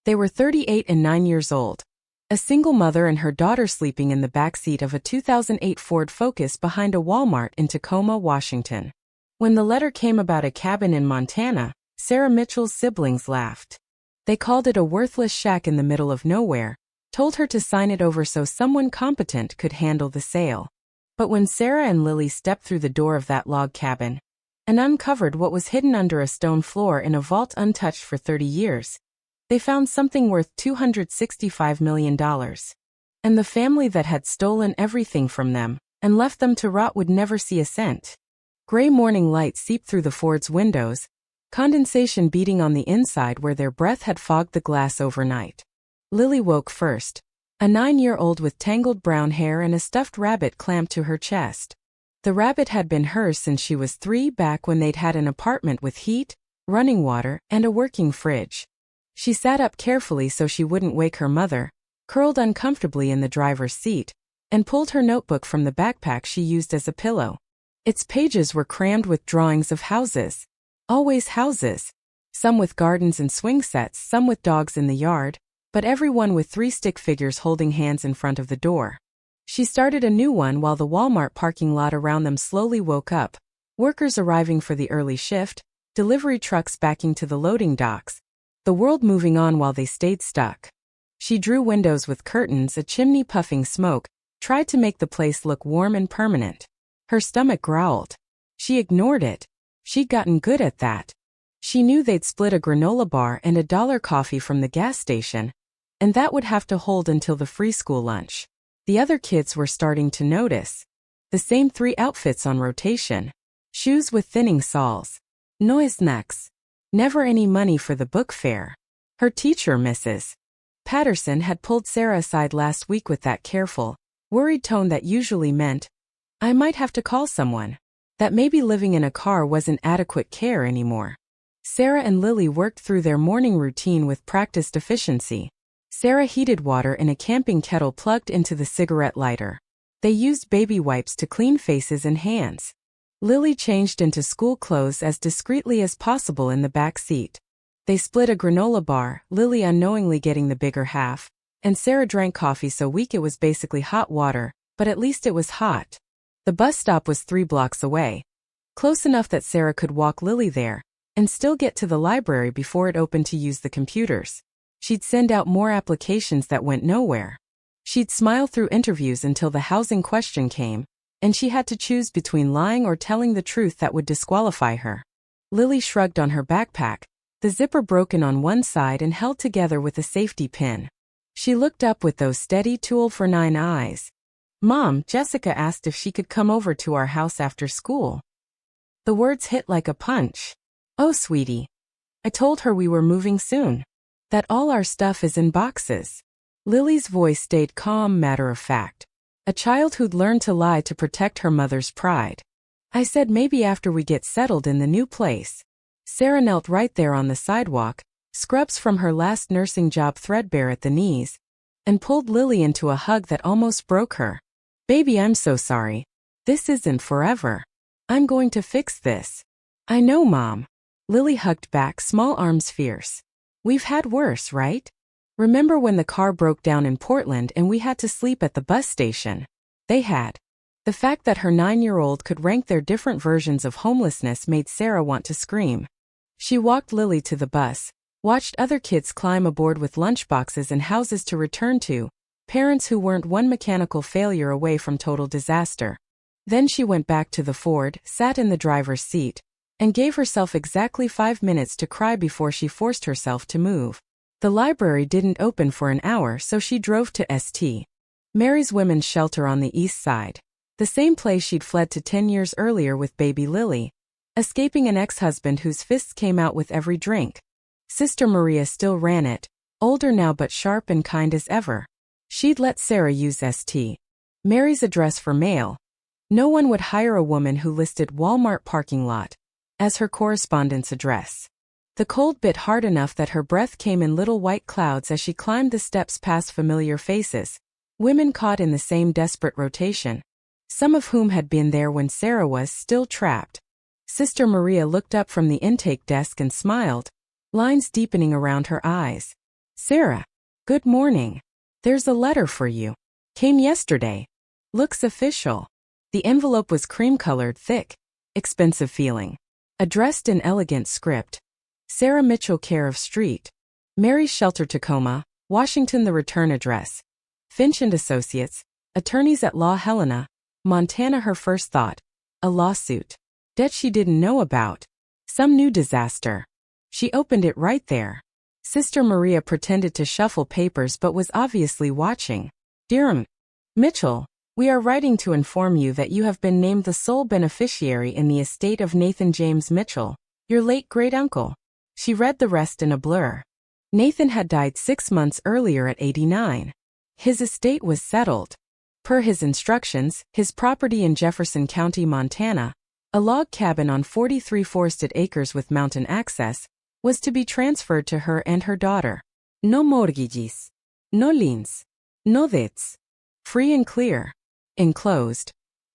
They were 38 and 9 years old. A single mother and her daughter sleeping in the backseat of a 2008 Ford Focus behind a Walmart in Tacoma, Washington. When the letter came about a cabin in Montana, Sarah Mitchell's siblings laughed. They called it a worthless shack in the middle of nowhere, told her to sign it over so someone competent could handle the sale. But when Sarah and Lily stepped through the door of that log cabin and uncovered what was hidden under a stone floor in a vault untouched for 30 years, they found something worth $265 million. And the family that had stolen everything from them and left them to rot would never see a cent. Gray morning light seeped through the Ford's windows, condensation beating on the inside where their breath had fogged the glass overnight. Lily woke first, a 9-year-old with tangled brown hair and a stuffed rabbit clamped to her chest. The rabbit had been hers since she was 3, back when they'd had an apartment with heat, running water, and a working fridge. She sat up carefully so she wouldn't wake her mother, curled uncomfortably in the driver's seat, and pulled her notebook from the backpack she used as a pillow. Its pages were crammed with drawings of houses. Always houses. Some with gardens and swing sets, some with dogs in the yard, but every one with 3 stick figures holding hands in front of the door. She started a new one while the Walmart parking lot around them slowly woke up, workers arriving for the early shift, delivery trucks backing to the loading docks, the world moving on while they stayed stuck. She drew windows with curtains, a chimney puffing smoke, tried to make the place look warm and permanent. Her stomach growled. She ignored it. She'd gotten good at that. She knew they'd split a granola bar and a $1 coffee from the gas station, and that would have to hold until the free school lunch. The other kids were starting to notice. The same 3 outfits on rotation. Shoes with thinning soles. Noise necks. Never any money for the book fare. Her teacher, Mrs. Patterson, had pulled Sarah aside last week with that careful, worried tone that usually meant, "I might have to call someone." That maybe living in a car wasn't adequate care anymore. Sarah and Lily worked through their morning routine with practiced efficiency. Sarah heated water in a camping kettle plugged into the cigarette lighter. They used baby wipes to clean faces and hands. Lily changed into school clothes as discreetly as possible in the back seat. They split a granola bar, Lily unknowingly getting the bigger half, and Sarah drank coffee so weak it was basically hot water, but at least it was hot. The bus stop was 3 blocks away. Close enough that Sarah could walk Lily there, and still get to the library before it opened to use the computers. She'd send out more applications that went nowhere. She'd smile through interviews until the housing question came, and she had to choose between lying or telling the truth that would disqualify her. Lily shrugged on her backpack, the zipper broken on one side and held together with a safety pin. She looked up with those steady tool-for-9 eyes. "Mom, Jessica asked if she could come over to our house after school." The words hit like a punch. "Oh, sweetie. I told her we were moving soon. That all our stuff is in boxes." Lily's voice stayed calm, matter-of-fact. A child who'd learned to lie to protect her mother's pride. "I said maybe after we get settled in the new place." Sarah knelt right there on the sidewalk, scrubs from her last nursing job threadbare at the knees, and pulled Lily into a hug that almost broke her. "Baby, I'm so sorry. This isn't forever. I'm going to fix this." "I know, Mom." Lily hugged back, small arms fierce. "We've had worse, right? Remember when the car broke down in Portland and we had to sleep at the bus station?" They had. The fact that her 9-year-old could rank their different versions of homelessness made Sarah want to scream. She walked Lily to the bus, watched other kids climb aboard with lunchboxes and houses to return to, parents who weren't one mechanical failure away from total disaster. Then she went back to the Ford, sat in the driver's seat, and gave herself exactly 5 minutes to cry before she forced herself to move. The library didn't open for an hour, so she drove to St. Mary's Women's Shelter on the east side, the same place she'd fled to 10 years earlier with baby Lily, escaping an ex-husband whose fists came out with every drink. Sister Maria still ran it, older now but sharp and kind as ever. She'd let Sarah use St. Mary's address for mail. No one would hire a woman who listed Walmart parking lot as her correspondence address. The cold bit hard enough that her breath came in little white clouds as she climbed the steps past familiar faces, women caught in the same desperate rotation, some of whom had been there when Sarah was still trapped. Sister Maria looked up from the intake desk and smiled, lines deepening around her eyes. Sarah. Good morning. There's a letter for you. Came yesterday. Looks official. The envelope was cream-colored, thick, expensive feeling. Addressed in elegant script. Sarah Mitchell, care of Street, Mary's Shelter, Tacoma, Washington. The return address. Finch and Associates, attorneys at law, Helena, Montana. Her first thought. A lawsuit. Debt she didn't know about. Some new disaster. She opened it right there. Sister Maria pretended to shuffle papers but was obviously watching. Dear Mitchell, we are writing to inform you that you have been named the sole beneficiary in the estate of Nathan James Mitchell, your late great-uncle. She read the rest in a blur. Nathan had died 6 months earlier at 89. His estate was settled. Per his instructions, his property in Jefferson County, Montana, a log cabin on 43 forested acres with mountain access, was to be transferred to her and her daughter. No mortgages. No liens. No debts. Free and clear. Enclosed.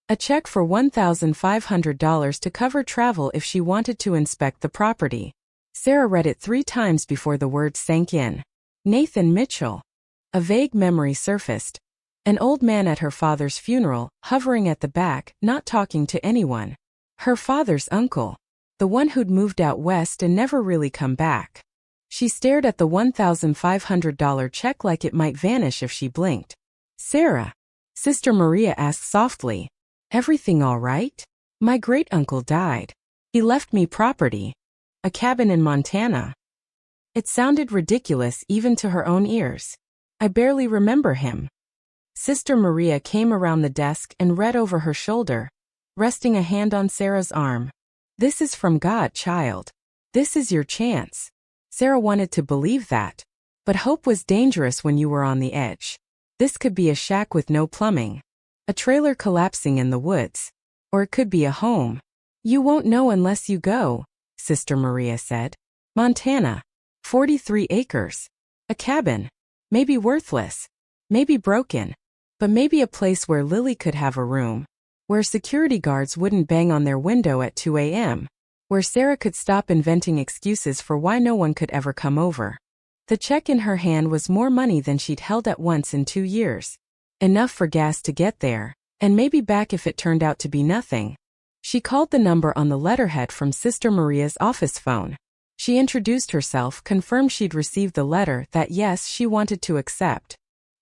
A check for $1,500 to cover travel if she wanted to inspect the property. Sarah read it 3 times before the words sank in. Nathan Mitchell. A vague memory surfaced. An old man at her father's funeral, hovering at the back, not talking to anyone. Her father's uncle. The one who'd moved out west and never really come back. She stared at the $1,500 check like it might vanish if she blinked. Sarah. Sister Maria asked softly. Everything all right? My great-uncle died. He left me property. A cabin in Montana. It sounded ridiculous even to her own ears. I barely remember him. Sister Maria came around the desk and read over her shoulder, resting a hand on Sarah's arm. This is from God, child. This is your chance. Sarah wanted to believe that. But hope was dangerous when you were on the edge. This could be a shack with no plumbing. A trailer collapsing in the woods. Or it could be a home. You won't know unless you go, Sister Maria said. Montana. 43 acres. A cabin. Maybe worthless. Maybe broken. But maybe a place where Lily could have a room. Where security guards wouldn't bang on their window at 2 a.m. Where Sarah could stop inventing excuses for why no one could ever come over. The check in her hand was more money than she'd held at once in 2 years. Enough for gas to get there, and maybe back if it turned out to be nothing. She called the number on the letterhead from Sister Maria's office phone. She introduced herself, confirmed she'd received the letter, that yes, she wanted to accept.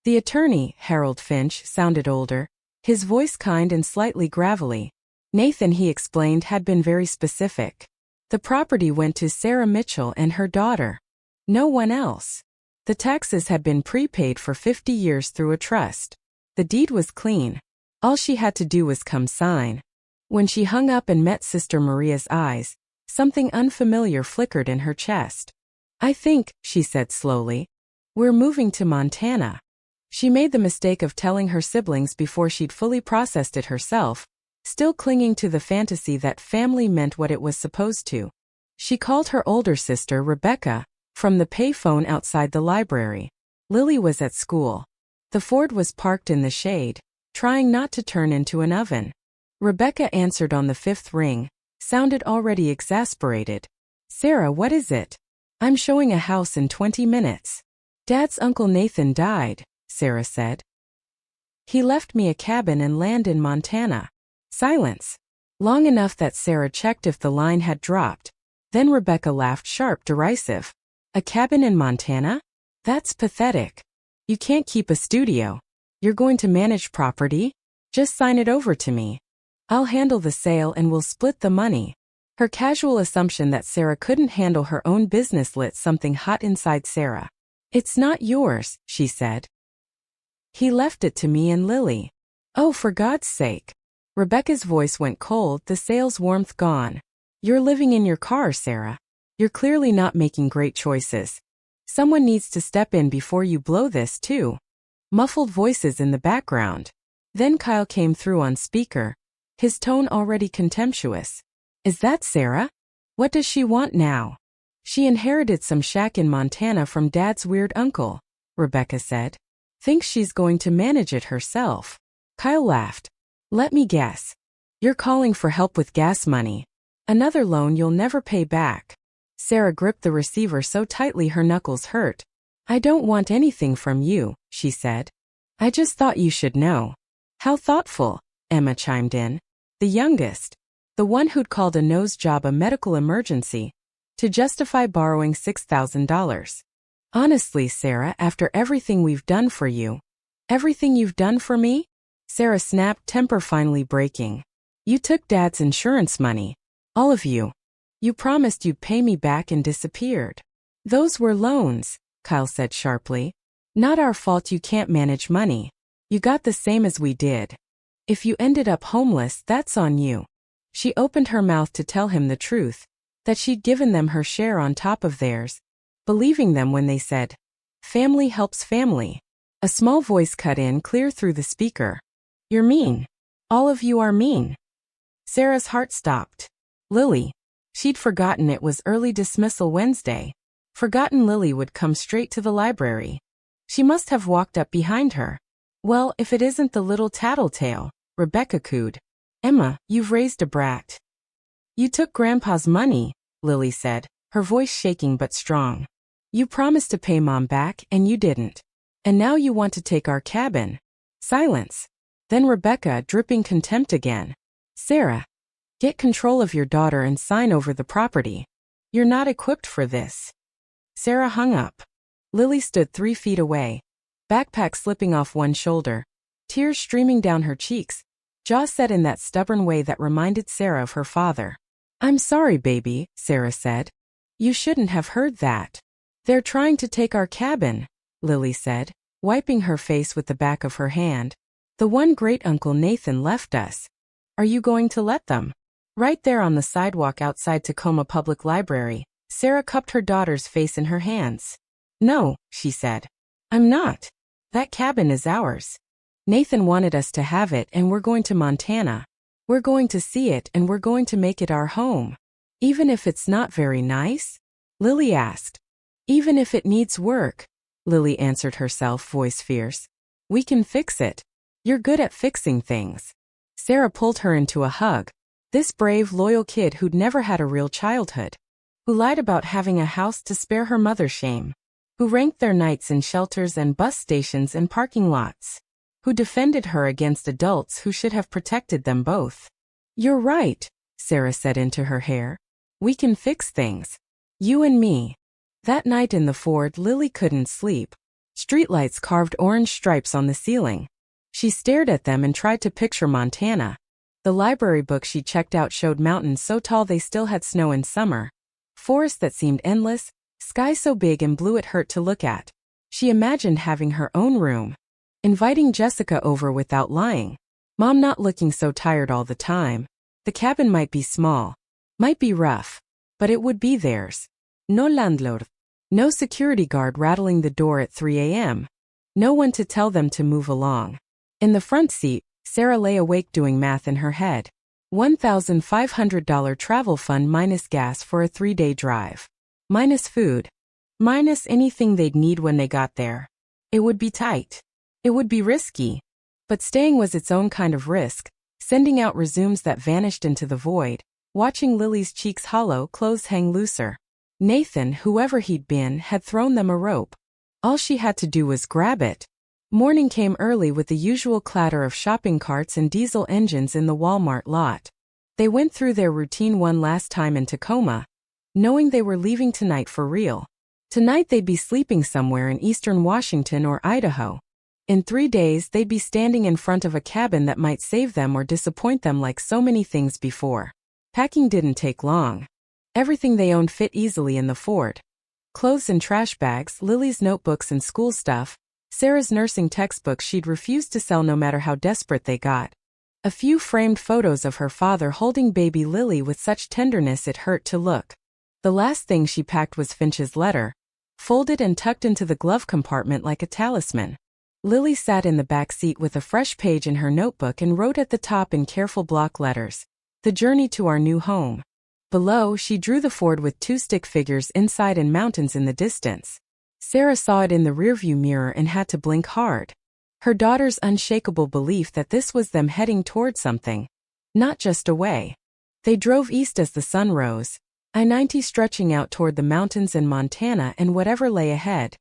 The attorney, Harold Finch, sounded older, his voice kind and slightly gravelly. Nathan, he explained, had been very specific. The property went to Sarah Mitchell and her daughter. No one else. The taxes had been prepaid for 50 years through a trust. The deed was clean. All she had to do was come sign. When she hung up and met Sister Maria's eyes, something unfamiliar flickered in her chest. I think, she said slowly, we're moving to Montana. She made the mistake of telling her siblings before she'd fully processed it herself, still clinging to the fantasy that family meant what it was supposed to. She called her older sister, Rebecca, from the payphone outside the library. Lily was at school. The Ford was parked in the shade, trying not to turn into an oven. Rebecca answered on the 5th ring, sounded already exasperated. Sarah, what is it? I'm showing a house in 20 minutes. Dad's Uncle Nathan died, Sarah said. He left me a cabin and land in Montana. Silence. Long enough that Sarah checked if the line had dropped. Then Rebecca laughed, sharp, derisive. A cabin in Montana? That's pathetic. You can't keep a studio. You're going to manage property? Just sign it over to me. I'll handle the sale and we'll split the money. Her casual assumption that Sarah couldn't handle her own business lit something hot inside Sarah. It's not yours, she said. He left it to me and Lily. Oh, for God's sake. Rebecca's voice went cold, the sale's warmth gone. You're living in your car, Sarah. You're clearly not making great choices. Someone needs to step in before you blow this, too. Muffled voices in the background. Then Kyle came through on speaker, his tone already contemptuous. Is that Sarah? What does she want now? She inherited some shack in Montana from Dad's weird uncle, Rebecca said. Thinks she's going to manage it herself. Kyle laughed. Let me guess. You're calling for help with gas money. Another loan you'll never pay back. Sarah gripped the receiver so tightly her knuckles hurt. I don't want anything from you, she said. I just thought you should know. How thoughtful, Emma chimed in. The youngest. The one who'd called a nose job a medical emergency to justify borrowing $6,000. Honestly, Sarah, after everything we've done for you. Everything you've done for me? Sarah snapped, temper finally breaking. You took Dad's insurance money. All of you. You promised you'd pay me back and disappeared. Those were loans, Kyle said sharply. Not our fault you can't manage money. You got the same as we did. If you ended up homeless, that's on you. She opened her mouth to tell him the truth, that she'd given them her share on top of theirs, believing them when they said, family helps family. A small voice cut in clear through the speaker. You're mean. All of you are mean. Sarah's heart stopped. Lily. She'd forgotten it was early dismissal Wednesday. Forgotten Lily would come straight to the library. She must have walked up behind her. Well, if it isn't the little tattletale, Rebecca cooed. Emma, you've raised a brat. You took Grandpa's money, Lily said, her voice shaking but strong. You promised to pay Mom back, and you didn't. And now you want to take our cabin. Silence. Then Rebecca, dripping contempt again. Sarah, get control of your daughter and sign over the property. You're not equipped for this. Sarah hung up. Lily stood 3 feet away, backpack slipping off one shoulder, tears streaming down her cheeks, jaw set in that stubborn way that reminded Sarah of her father. I'm sorry, baby, Sarah said. You shouldn't have heard that. They're trying to take our cabin, Lily said, wiping her face with the back of her hand. The one great-uncle Nathan left us. Are you going to let them? Right there on the sidewalk outside Tacoma Public Library, Sarah cupped her daughter's face in her hands. No, she said. I'm not. That cabin is ours. Nathan wanted us to have it, and we're going to Montana. We're going to see it, and we're going to make it our home. Even if it's not very nice? Lily asked. Even if it needs work, Lily answered herself, voice fierce. We can fix it. You're good at fixing things. Sarah pulled her into a hug. This brave, loyal kid who'd never had a real childhood. Who lied about having a house to spare her mother shame. Who ranked their nights in shelters and bus stations and parking lots. Who defended her against adults who should have protected them both. You're right, Sarah said into her hair. We can fix things. You and me. That night in the Ford, Lily couldn't sleep. Streetlights carved orange stripes on the ceiling. She stared at them and tried to picture Montana. The library book she checked out showed mountains so tall they still had snow in summer. Forests that seemed endless, sky so big and blue it hurt to look at. She imagined having her own room. Inviting Jessica over without lying. Mom not looking so tired all the time. The cabin might be small. Might be rough. But it would be theirs. No landlord. No security guard rattling the door at 3 a.m. No one to tell them to move along. In the front seat, Sarah lay awake doing math in her head. $1,500 travel fund minus gas for a 3-day drive. Minus food. Minus anything they'd need when they got there. It would be tight. It would be risky. But staying was its own kind of risk, sending out resumes that vanished into the void, watching Lily's cheeks hollow, clothes hang looser. Nathan, whoever he'd been, had thrown them a rope. All she had to do was grab it. Morning came early with the usual clatter of shopping carts and diesel engines in the Walmart lot. They went through their routine one last time in Tacoma, knowing they were leaving tonight for real. Tonight they'd be sleeping somewhere in eastern Washington or Idaho. In 3 days they'd be standing in front of a cabin that might save them or disappoint them like so many things before. Packing didn't take long. Everything they owned fit easily in the Ford. Clothes and trash bags, Lily's notebooks and school stuff, Sarah's nursing textbooks she'd refused to sell no matter how desperate they got. A few framed photos of her father holding baby Lily with such tenderness it hurt to look. The last thing she packed was Finch's letter, folded and tucked into the glove compartment like a talisman. Lily sat in the back seat with a fresh page in her notebook and wrote at the top in careful block letters, "The journey to our new home." Below, she drew the Ford with 2 stick figures inside and mountains in the distance. Sarah saw it in the rearview mirror and had to blink hard. Her daughter's unshakable belief that this was them heading toward something, not just away. They drove east as the sun rose, I-90 stretching out toward the mountains and Montana and whatever lay ahead.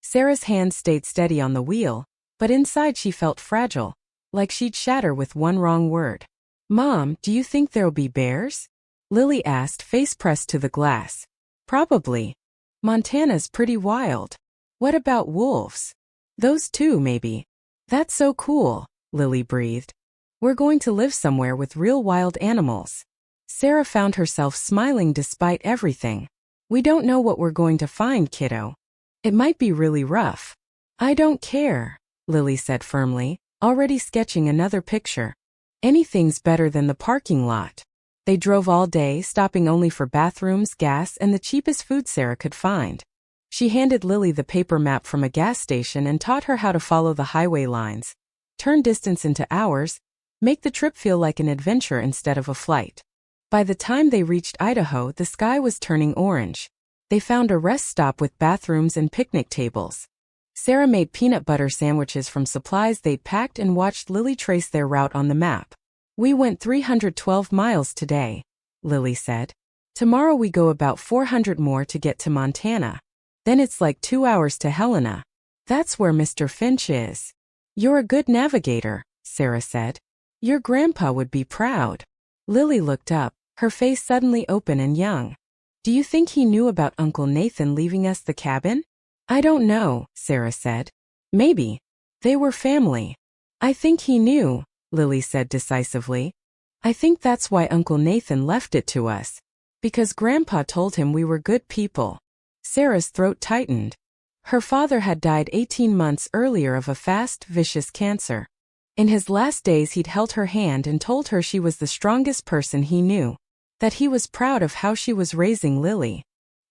Sarah's hand stayed steady on the wheel, but inside she felt fragile, like she'd shatter with one wrong word. Mom, do you think there'll be bears? Lily asked, face pressed to the glass. Probably. Montana's pretty wild. What about wolves? Those too, maybe. That's so cool, Lily breathed. We're going to live somewhere with real wild animals. Sarah found herself smiling despite everything. We don't know what we're going to find, kiddo. It might be really rough. I don't care, Lily said firmly, already sketching another picture. Anything's better than the parking lot. They drove all day, stopping only for bathrooms, gas, and the cheapest food Sarah could find. She handed Lily the paper map from a gas station and taught her how to follow the highway lines, turn distance into hours, make the trip feel like an adventure instead of a flight. By the time they reached Idaho, the sky was turning orange. They found a rest stop with bathrooms and picnic tables. Sarah made peanut butter sandwiches from supplies they'd packed and watched Lily trace their route on the map. We went 312 miles today, Lily said. Tomorrow we go about 400 more to get to Montana. Then it's like 2 hours to Helena. That's where Mr. Finch is. You're a good navigator, Sarah said. Your grandpa would be proud. Lily looked up, her face suddenly open and young. Do you think he knew about Uncle Nathan leaving us the cabin? I don't know, Sarah said. Maybe. They were family. I think he knew, Lily said decisively. I think that's why Uncle Nathan left it to us. Because Grandpa told him we were good people. Sarah's throat tightened. Her father had died 18 months earlier of a fast, vicious cancer. In his last days he'd held her hand and told her she was the strongest person he knew, that he was proud of how she was raising Lily.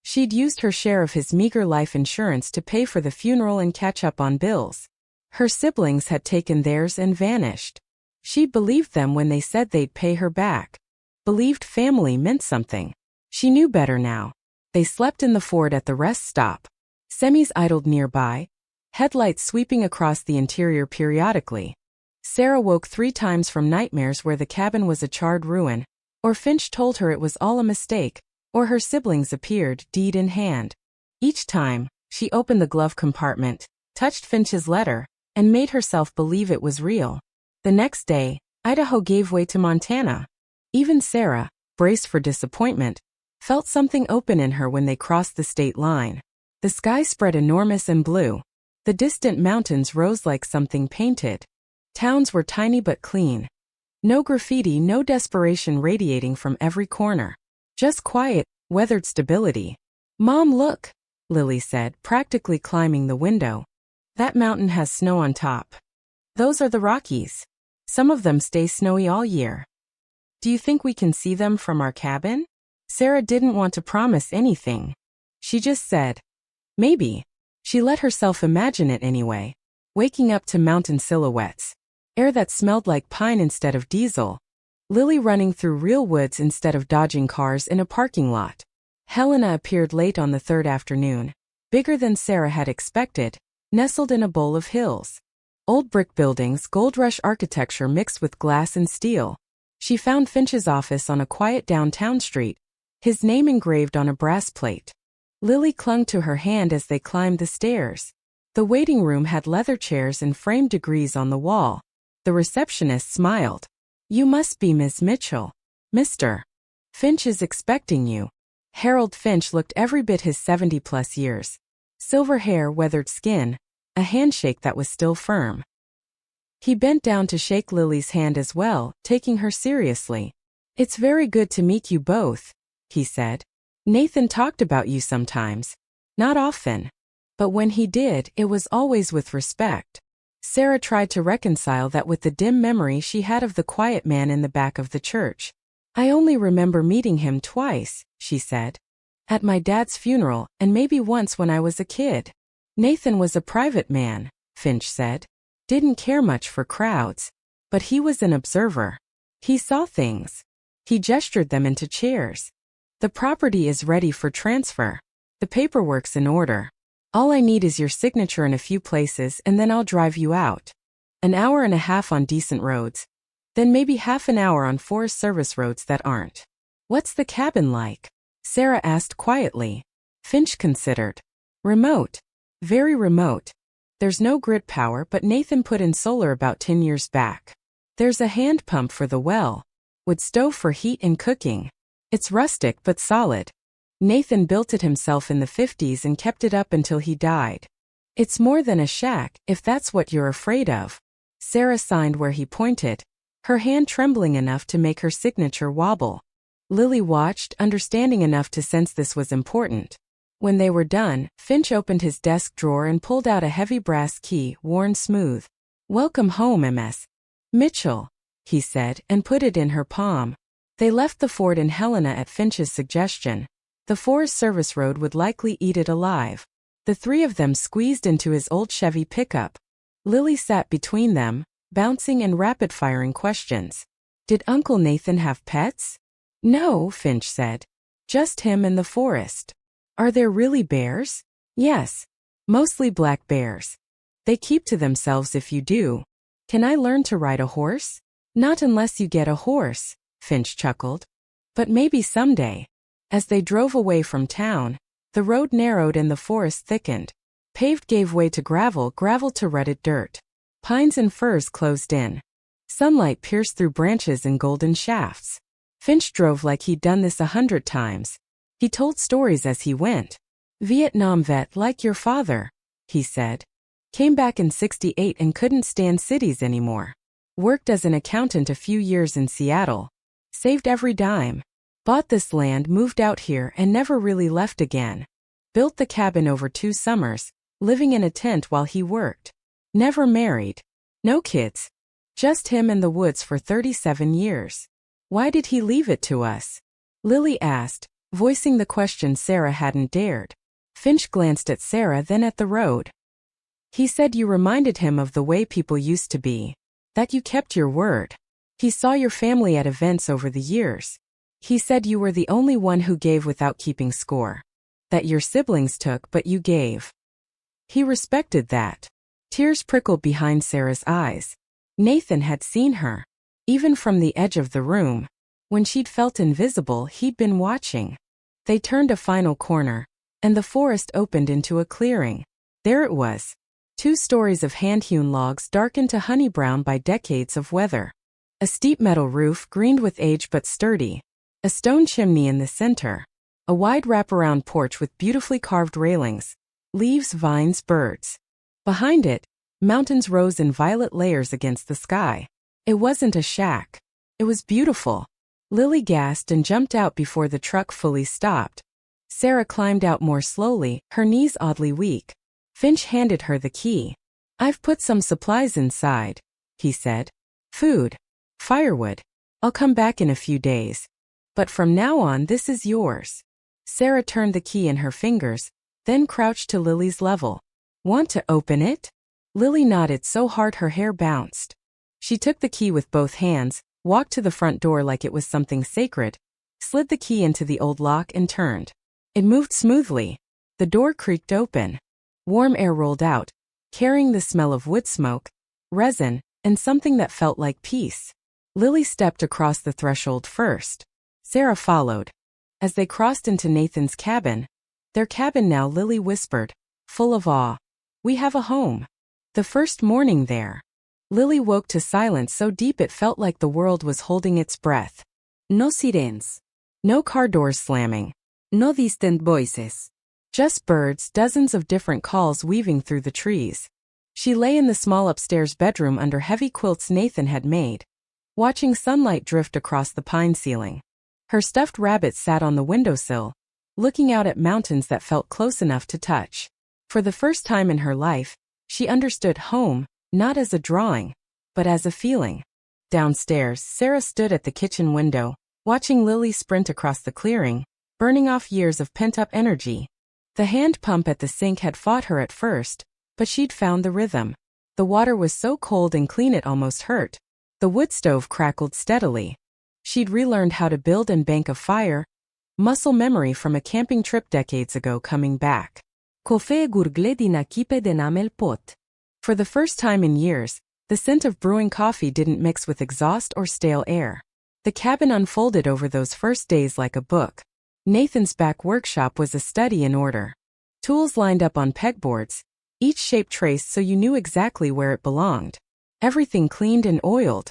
She'd used her share of his meager life insurance to pay for the funeral and catch up on bills. Her siblings had taken theirs and vanished. She believed them when they said they'd pay her back. Believed family meant something. She knew better now. They slept in the Ford at the rest stop. Semis idled nearby, headlights sweeping across the interior periodically. Sarah woke 3 times from nightmares where the cabin was a charred ruin, or Finch told her it was all a mistake, or her siblings appeared, deed in hand. Each time, she opened the glove compartment, touched Finch's letter, and made herself believe it was real. The next day, Idaho gave way to Montana. Even Sarah, braced for disappointment, felt something open in her when they crossed the state line. The sky spread enormous and blue. The distant mountains rose like something painted. Towns were tiny but clean. No graffiti, no desperation radiating from every corner. Just quiet, weathered stability. Mom, look, Lily said, practically climbing the window. That mountain has snow on top. Those are the Rockies. Some of them stay snowy all year. Do you think we can see them from our cabin? Sarah didn't want to promise anything. She just said, maybe. She let herself imagine it anyway, waking up to mountain silhouettes, air that smelled like pine instead of diesel, Lily running through real woods instead of dodging cars in a parking lot. Helena appeared late on the 3rd afternoon, bigger than Sarah had expected, nestled in a bowl of hills. Old brick buildings, gold rush architecture mixed with glass and steel. She found Finch's office on a quiet downtown street, his name engraved on a brass plate. Lily clung to her hand as they climbed the stairs. The waiting room had leather chairs and framed degrees on the wall. The receptionist smiled. You must be Miss Mitchell. Mr. Finch is expecting you. Harold Finch looked every bit his 70-plus years. Silver hair, weathered skin, a handshake that was still firm. He bent down to shake Lily's hand as well, taking her seriously. It's very good to meet you both, he said. Nathan talked about you sometimes. Not often. But when he did, it was always with respect. Sarah tried to reconcile that with the dim memory she had of the quiet man in the back of the church. I only remember meeting him twice, she said. At my dad's funeral, and maybe once when I was a kid. Nathan was a private man, Finch said. Didn't care much for crowds. But he was an observer. He saw things. He gestured them into chairs. The property is ready for transfer. The paperwork's in order. All I need is your signature in a few places and then I'll drive you out. An hour and a half on decent roads. Then maybe half an hour on Forest Service roads that aren't. What's the cabin like? Sarah asked quietly. Finch considered. Remote. Very remote. There's no grid power, but Nathan put in solar about 10 years back. There's a hand pump for the well. Wood stove for heat and cooking. It's rustic but solid. Nathan built it himself in the 50s and kept it up until he died. It's more than a shack, if that's what you're afraid of. Sarah signed where he pointed, her hand trembling enough to make her signature wobble. Lily watched, understanding enough to sense this was important. When they were done, Finch opened his desk drawer and pulled out a heavy brass key, worn smooth. "Welcome home, Ms. Mitchell," he said, and put it in her palm. They left the Ford in Helena at Finch's suggestion. The Forest Service Road would likely eat it alive. The three of them squeezed into his old Chevy pickup. Lily sat between them, bouncing and rapid-firing questions. "Did Uncle Nathan have pets?" "No," Finch said. "Just him and the forest." "Are there really bears?" "Yes. Mostly black bears. They keep to themselves if you do." "Can I learn to ride a horse?" "Not unless you get a horse," Finch chuckled. "But maybe someday." As they drove away from town, the road narrowed and the forest thickened. Paved gave way to gravel, gravel to rutted dirt. Pines and firs closed in. Sunlight pierced through branches in golden shafts. Finch drove like he'd done this 100 times. He told stories as he went. "Vietnam vet like your father," he said. "Came back in '68 and couldn't stand cities anymore. Worked as an accountant a few years in Seattle. Saved every dime. Bought this land, moved out here, and never really left again. Built the cabin over 2 summers, living in a tent while he worked. Never married. No kids. Just him and the woods for 37 years. Why did he leave it to us?" Lily asked, voicing the question Sarah hadn't dared. Finch glanced at Sarah, then at the road. "He said you reminded him of the way people used to be. That you kept your word. He saw your family at events over the years. He said you were the only one who gave without keeping score. That your siblings took but you gave. He respected that." Tears prickled behind Sarah's eyes. Nathan had seen her. Even from the edge of the room. When she'd felt invisible, he'd been watching. They turned a final corner, and the forest opened into a clearing. There it was. 2 stories of hand-hewn logs darkened to honey brown by decades of weather. A steep metal roof greened with age but sturdy. A stone chimney in the center. A wide wraparound porch with beautifully carved railings. Leaves, vines, birds. Behind it, mountains rose in violet layers against the sky. It wasn't a shack. It was beautiful. Lily gasped and jumped out before the truck fully stopped. Sarah climbed out more slowly, her knees oddly weak. Finch handed her the key. "I've put some supplies inside," he said. "Food. Firewood. I'll come back in a few days. But from now on, this is yours." Sarah turned the key in her fingers, then crouched to Lily's level. "Want to open it?" Lily nodded so hard her hair bounced. She took the key with both hands, walked to the front door like it was something sacred, slid the key into the old lock and turned. It moved smoothly. The door creaked open. Warm air rolled out, carrying the smell of wood smoke, resin, and something that felt like peace. Lily stepped across the threshold first. Sarah followed. As they crossed into Nathan's cabin, their cabin now, Lily whispered, full of awe, "We have a home." The first morning there, Lily woke to silence so deep it felt like the world was holding its breath. No sirens. No car doors slamming. No distant voices. Just birds, dozens of different calls weaving through the trees. She lay in the small upstairs bedroom under heavy quilts Nathan had made, watching sunlight drift across the pine ceiling. Her stuffed rabbit sat on the windowsill, looking out at mountains that felt close enough to touch. For the first time in her life, she understood home, not as a drawing, but as a feeling. Downstairs, Sarah stood at the kitchen window, watching Lily sprint across the clearing, burning off years of pent-up energy. The hand pump at the sink had fought her at first, but she'd found the rhythm. The water was so cold and clean it almost hurt. The wood stove crackled steadily. She'd relearned how to build and bank a fire, muscle memory from a camping trip decades ago coming back. Café gurgle din echipe de namel pot. For the first time in years, the scent of brewing coffee didn't mix with exhaust or stale air. The cabin unfolded over those first days like a book. Nathan's back workshop was a study in order. Tools lined up on pegboards, each shape traced so you knew exactly where it belonged. Everything cleaned and oiled.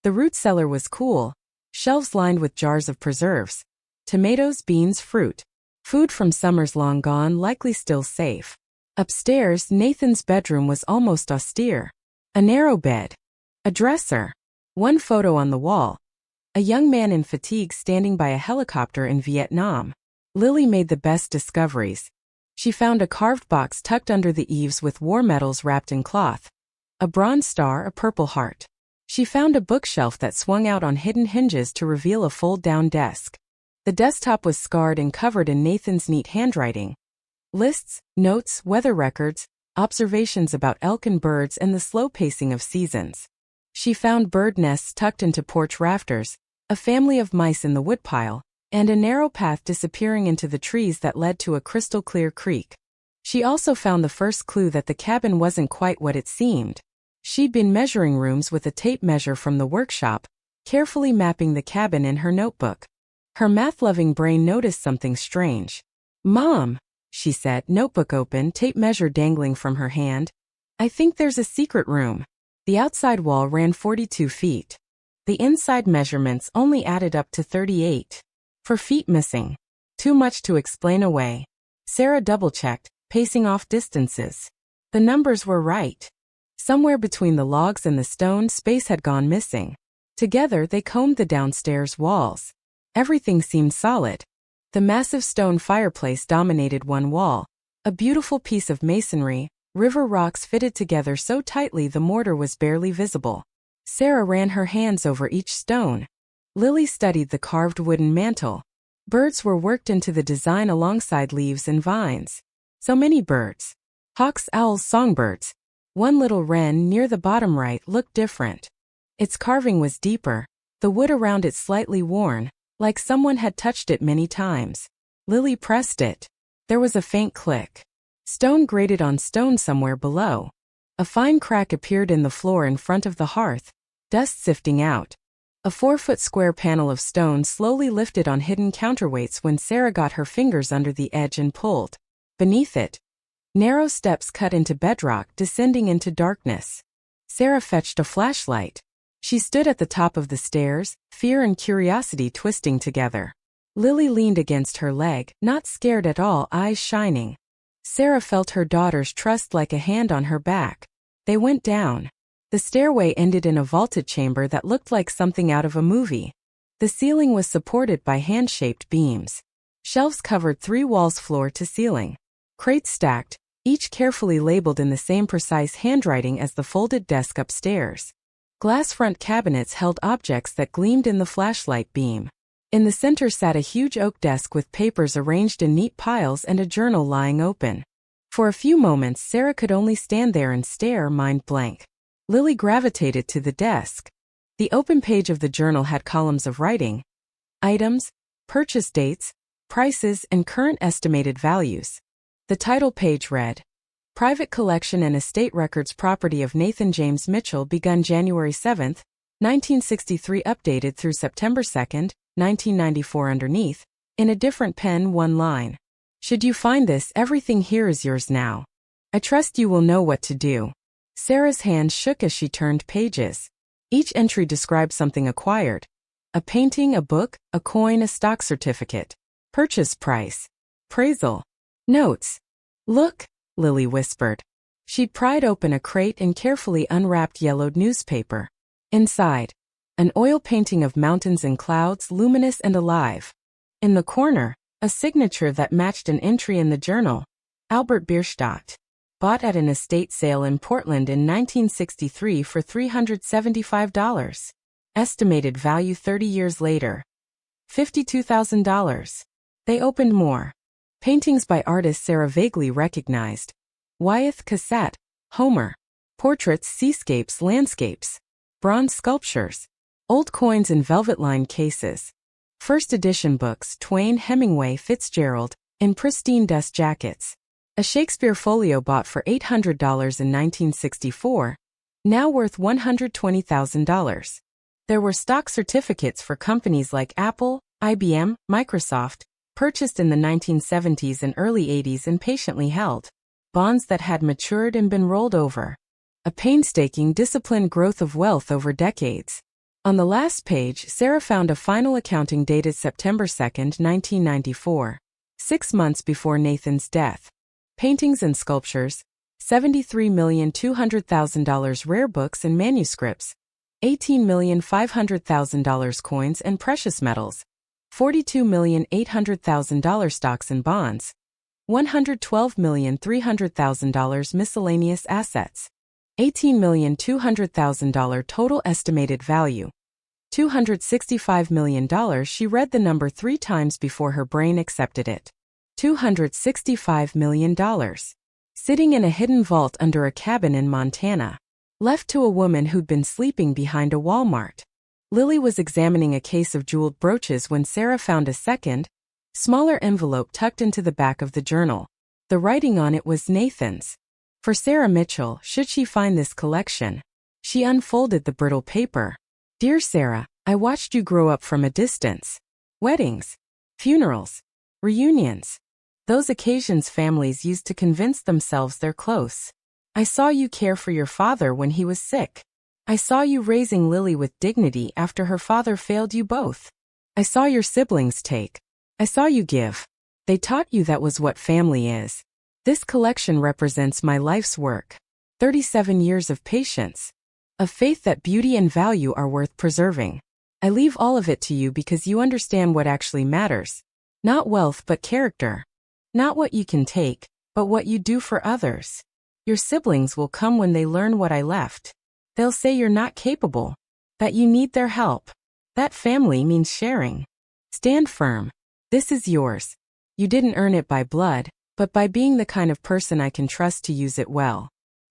The root cellar was cool, shelves lined with jars of preserves. Tomatoes, beans, fruit. Food from summers long gone, likely still safe. Upstairs, Nathan's bedroom was almost austere. A narrow bed. A dresser. One photo on the wall. A young man in fatigue standing by a helicopter in Vietnam. Lily made the best discoveries. She found a carved box tucked under the eaves with war medals wrapped in cloth. A bronze star, a purple heart. She found a bookshelf that swung out on hidden hinges to reveal a fold-down desk. The desktop was scarred and covered in Nathan's neat handwriting. Lists, notes, weather records, observations about elk and birds and the slow pacing of seasons. She found bird nests tucked into porch rafters, a family of mice in the woodpile, and a narrow path disappearing into the trees that led to a crystal-clear creek. She also found the first clue that the cabin wasn't quite what it seemed. She'd been measuring rooms with a tape measure from the workshop, carefully mapping the cabin in her notebook. Her math-loving brain noticed something strange. "Mom," she said, notebook open, tape measure dangling from her hand. "I think there's a secret room." The outside wall ran 42 feet. The inside measurements only added up to 38. 4 feet missing. Too much to explain away. Sarah double-checked, pacing off distances. The numbers were right. Somewhere between the logs and the stone, space had gone missing. Together, they combed the downstairs walls. Everything seemed solid. The massive stone fireplace dominated one wall, a beautiful piece of masonry, river rocks fitted together so tightly the mortar was barely visible. Sarah ran her hands over each stone. Lily studied the carved wooden mantel. Birds were worked into the design alongside leaves and vines. So many birds. Hawks, owls, songbirds. One little wren near the bottom right looked different. Its carving was deeper, the wood around it slightly worn, like someone had touched it many times. Lily pressed it. There was a faint click. Stone grated on stone somewhere below. A fine crack appeared in the floor in front of the hearth, dust sifting out. A 4-foot square panel of stone slowly lifted on hidden counterweights when Sarah got her fingers under the edge and pulled. Beneath it, narrow steps cut into bedrock, descending into darkness. Sarah fetched a flashlight. She stood at the top of the stairs, fear and curiosity twisting together. Lily leaned against her leg, not scared at all, eyes shining. Sarah felt her daughter's trust like a hand on her back. They went down. The stairway ended in a vaulted chamber that looked like something out of a movie. The ceiling was supported by hand-shaped beams. Shelves covered 3 walls floor to ceiling. Crates stacked, each carefully labeled in the same precise handwriting as the folded desk upstairs. Glass front cabinets held objects that gleamed in the flashlight beam. In the center sat a huge oak desk with papers arranged in neat piles and a journal lying open. For a few moments Sarah could only stand there and stare, mind blank. Lily gravitated to the desk. The open page of the journal had columns of writing. Items, purchase dates, prices, and current estimated values. The title page read, Private Collection and Estate Records Property of Nathan James Mitchell, begun January 7, 1963, updated through September 2, 1994. Underneath, in a different pen, one line. Should you find this, everything here is yours now. I trust you will know what to do. Sarah's hand shook as she turned pages. Each entry described something acquired. A painting, a book, a coin, a stock certificate. Purchase price. Appraisal. Notes. Look, Lily whispered. She'd pried open a crate and carefully unwrapped yellowed newspaper. Inside, an oil painting of mountains and clouds, luminous and alive. In the corner, a signature that matched an entry in the journal. Albert Bierstadt. Bought at an estate sale in Portland in 1963 for $375. Estimated value 30 years later. $52,000. They opened more. Paintings by artists Sarah vaguely recognized. Wyeth, Cassatt, Homer. Portraits, seascapes, landscapes. Bronze sculptures. Old coins in velvet-lined cases. First edition books, Twain, Hemingway, Fitzgerald, in pristine dust jackets. A Shakespeare folio bought for $800 in 1964, now worth $120,000. There were stock certificates for companies like Apple, IBM, Microsoft, purchased in the 1970s and early 80s and patiently held. bonds that had matured and been rolled over. A painstaking, disciplined growth of wealth over decades. On the last page, Sarah found a final accounting dated September 2, 1994, 6 months before Nathan's death. Paintings and sculptures, $73,200,000 rare books and manuscripts, $18,500,000 coins and precious metals, $42,800,000 stocks and bonds, $112,300,000 miscellaneous assets, $18,200,000 total estimated value, $265 million. She read the number 3 times before her brain accepted it. $265 million. Sitting in a hidden vault under a cabin in Montana. Left to a woman who'd been sleeping behind a Walmart. Lily was examining a case of jeweled brooches when Sarah found a second, smaller envelope tucked into the back of the journal. The writing on it was Nathan's. For Sarah Mitchell, should she find this collection. She unfolded the brittle paper. Dear Sarah, I watched you grow up from a distance. Weddings, funerals, reunions. Those occasions families used to convince themselves they're close. I saw you care for your father when he was sick. I saw you raising Lily with dignity after her father failed you both. I saw your siblings take. I saw you give. They taught you that was what family is. This collection represents my life's work. 37 years of patience. Of faith that beauty and value are worth preserving. I leave all of it to you because you understand what actually matters. Not wealth but character. Not what you can take, but what you do for others. Your siblings will come when they learn what I left. They'll say you're not capable, that you need their help. That family means sharing. Stand firm. This is yours. You didn't earn it by blood, but by being the kind of person I can trust to use it well.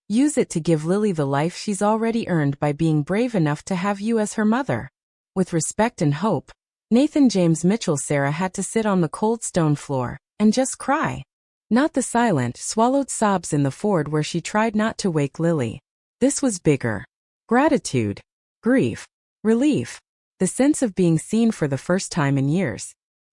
Use it to give Lily the life she's already earned by being brave enough to have you as her mother. With respect and hope, Nathan James Mitchell. Sarah had to sit on the cold stone floor and just cry. Not the silent, swallowed sobs in the Ford where she tried not to wake Lily. This was bigger. Gratitude, grief, relief, the sense of being seen for the first time in years.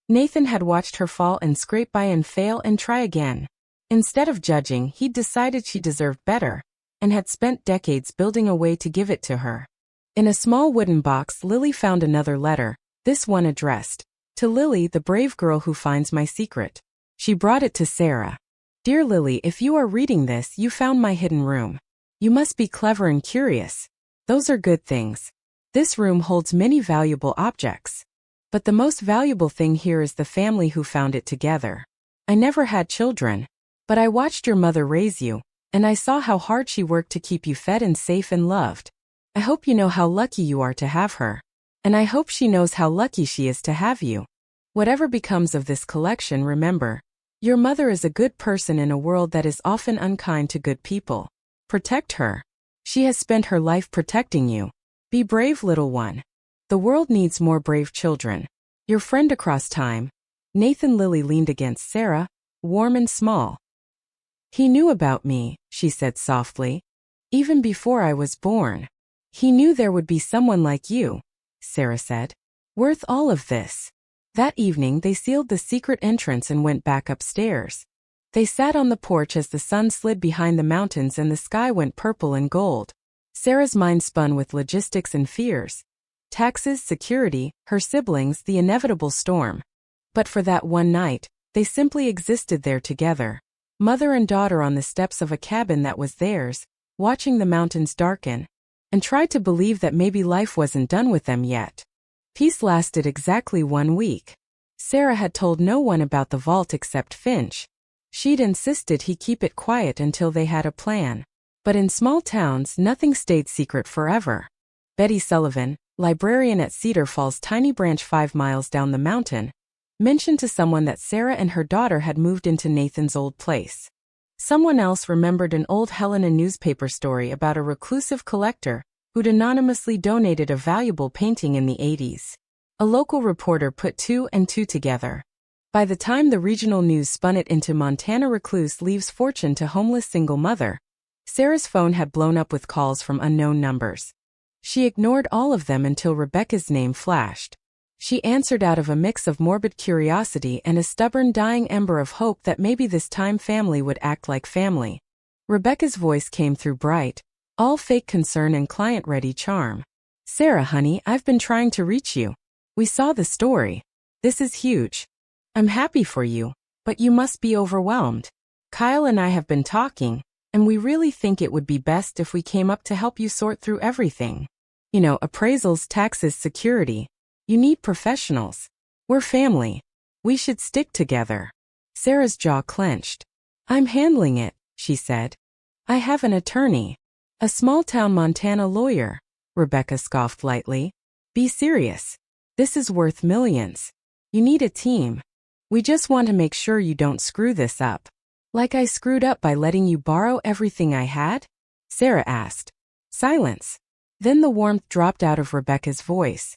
Nathan had watched her fall and scrape by and fail and try again. Instead of judging, he'd decided she deserved better, and had spent decades building a way to give it to her. In a small wooden box, Lily found another letter, this one addressed, to Lily, the brave girl who finds my secret. She brought it to Sarah. Dear Lily, if you are reading this, you found my hidden room. You must be clever and curious. Those are good things. This room holds many valuable objects. But the most valuable thing here is the family who found it together. I never had children. But I watched your mother raise you, and I saw how hard she worked to keep you fed and safe and loved. I hope you know how lucky you are to have her. And I hope she knows how lucky she is to have you. Whatever becomes of this collection, remember, your mother is a good person in a world that is often unkind to good people. Protect her. She has spent her life protecting you. Be brave, little one. The world needs more brave children. Your friend across time. Nathan. Lily leaned against Sarah, warm and small. He knew about me, she said softly. Even before I was born. He knew there would be someone like you, Sarah said. Worth all of this. That evening they sealed the secret entrance and went back upstairs. They sat on the porch as the sun slid behind the mountains and the sky went purple and gold. Sarah's mind spun with logistics and fears. Taxes, security, her siblings, the inevitable storm. But for that one night, they simply existed there together. Mother and daughter on the steps of a cabin that was theirs, watching the mountains darken, and tried to believe that maybe life wasn't done with them yet. Peace lasted exactly 1 week. Sarah had told no one about the vault except Finch. She'd insisted he keep it quiet until they had a plan. But in small towns, nothing stayed secret forever. Betty Sullivan, librarian at Cedar Falls' tiny branch 5 miles down the mountain, mentioned to someone that Sarah and her daughter had moved into Nathan's old place. Someone else remembered an old Helena newspaper story about a reclusive collector who'd anonymously donated a valuable painting in the 80s. A local reporter put 2 and 2 together. By the time the regional news spun it into Montana recluse leaves fortune to homeless single mother, Sarah's phone had blown up with calls from unknown numbers. She ignored all of them until Rebecca's name flashed. She answered out of a mix of morbid curiosity and a stubborn dying ember of hope that maybe this time family would act like family. Rebecca's voice came through bright, all fake concern and client-ready charm. "Sarah, honey, I've been trying to reach you. We saw the story. This is huge. I'm happy for you, but you must be overwhelmed. Kyle and I have been talking, and we really think it would be best if we came up to help you sort through everything. You know, appraisals, taxes, security. You need professionals. We're family. We should stick together." Sarah's jaw clenched. "I'm handling it," she said. "I have an attorney. A small-town Montana lawyer." Rebecca scoffed lightly. "Be serious. This is worth millions. You need a team. We just want to make sure you don't screw this up." "Like I screwed up by letting you borrow everything I had?" Sarah asked. Silence. Then the warmth dropped out of Rebecca's voice.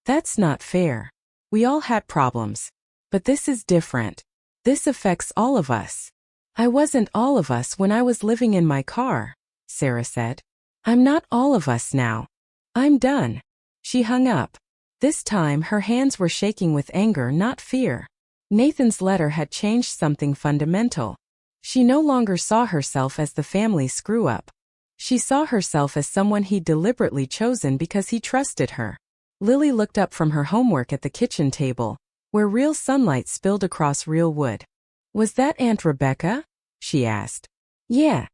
"That's not fair. We all had problems. But this is different. This affects all of us." "I wasn't all of us when I was living in my car," Sarah said. "I'm not all of us now. I'm done." She hung up. This time her hands were shaking with anger, not fear. Nathan's letter had changed something fundamental. She no longer saw herself as the family screw-up. She saw herself as someone he'd deliberately chosen because he trusted her. Lily looked up from her homework at the kitchen table, where real sunlight spilled across real wood. "Was that Aunt Rebecca?" she asked. "Yeah."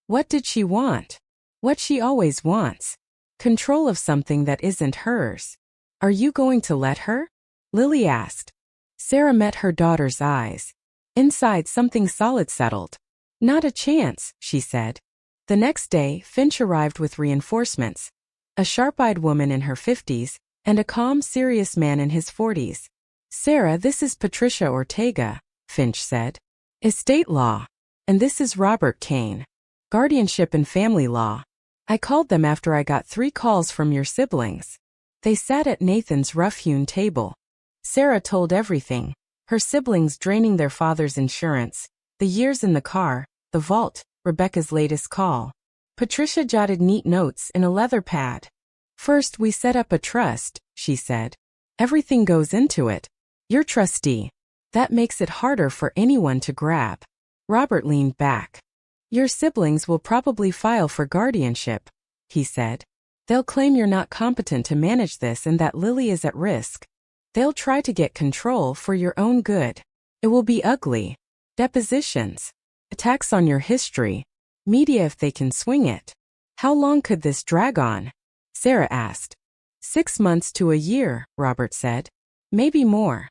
What did she want? What she always wants. Control of something that isn't hers. "Are you going to let her?" Lily asked. Sarah met her daughter's eyes. Inside, something solid settled. "Not a chance," she said. The next day, Finch arrived with reinforcements. A sharp-eyed woman in her 50s, and a calm, serious man in his 40s. "Sarah, this is Patricia Ortega," Finch said. "Estate law. And this is Robert Kane. Guardianship and family law. I called them after I got 3 calls from your siblings." They sat at Nathan's rough-hewn table. Sarah told everything. Her siblings draining their father's insurance, the years in the car, the vault, Rebecca's latest call. Patricia jotted neat notes in a leather pad. "First, we set up a trust," she said. "Everything goes into it. You're trustee. That makes it harder for anyone to grab." Robert leaned back. "Your siblings will probably file for guardianship," he said. "They'll claim you're not competent to manage this and that Lily is at risk. They'll try to get control for your own good. It will be ugly. Depositions. Attacks on your history. Media if they can swing it." "How long could this drag on?" Sarah asked. 6 months to a year, Robert said. "Maybe more.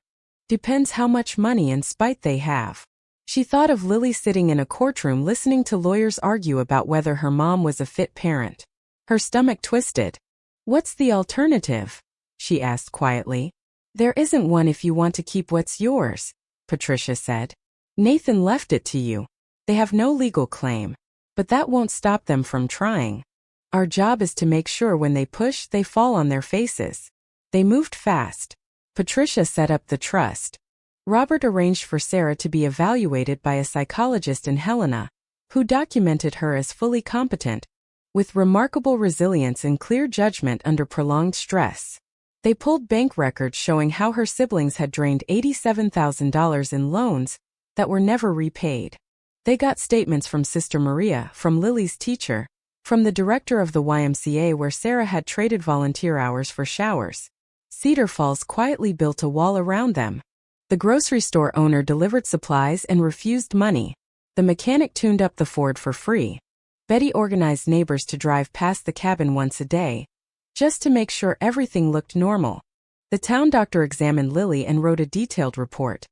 Depends how much money and spite they have." She thought of Lily sitting in a courtroom listening to lawyers argue about whether her mom was a fit parent. Her stomach twisted. "What's the alternative?" she asked quietly. "There isn't one if you want to keep what's yours," Patricia said. "Nathan left it to you. They have no legal claim. But that won't stop them from trying. Our job is to make sure when they push, they fall on their faces." They moved fast. Patricia set up the trust. Robert arranged for Sarah to be evaluated by a psychologist in Helena, who documented her as fully competent, with remarkable resilience and clear judgment under prolonged stress. They pulled bank records showing how her siblings had drained $87,000 in loans that were never repaid. They got statements from Sister Maria, from Lily's teacher, from the director of the YMCA where Sarah had traded volunteer hours for showers. Cedar Falls quietly built a wall around them. The grocery store owner delivered supplies and refused money. The mechanic tuned up the Ford for free. Betty organized neighbors to drive past the cabin once a day, just to make sure everything looked normal. The town doctor examined Lily and wrote a detailed report.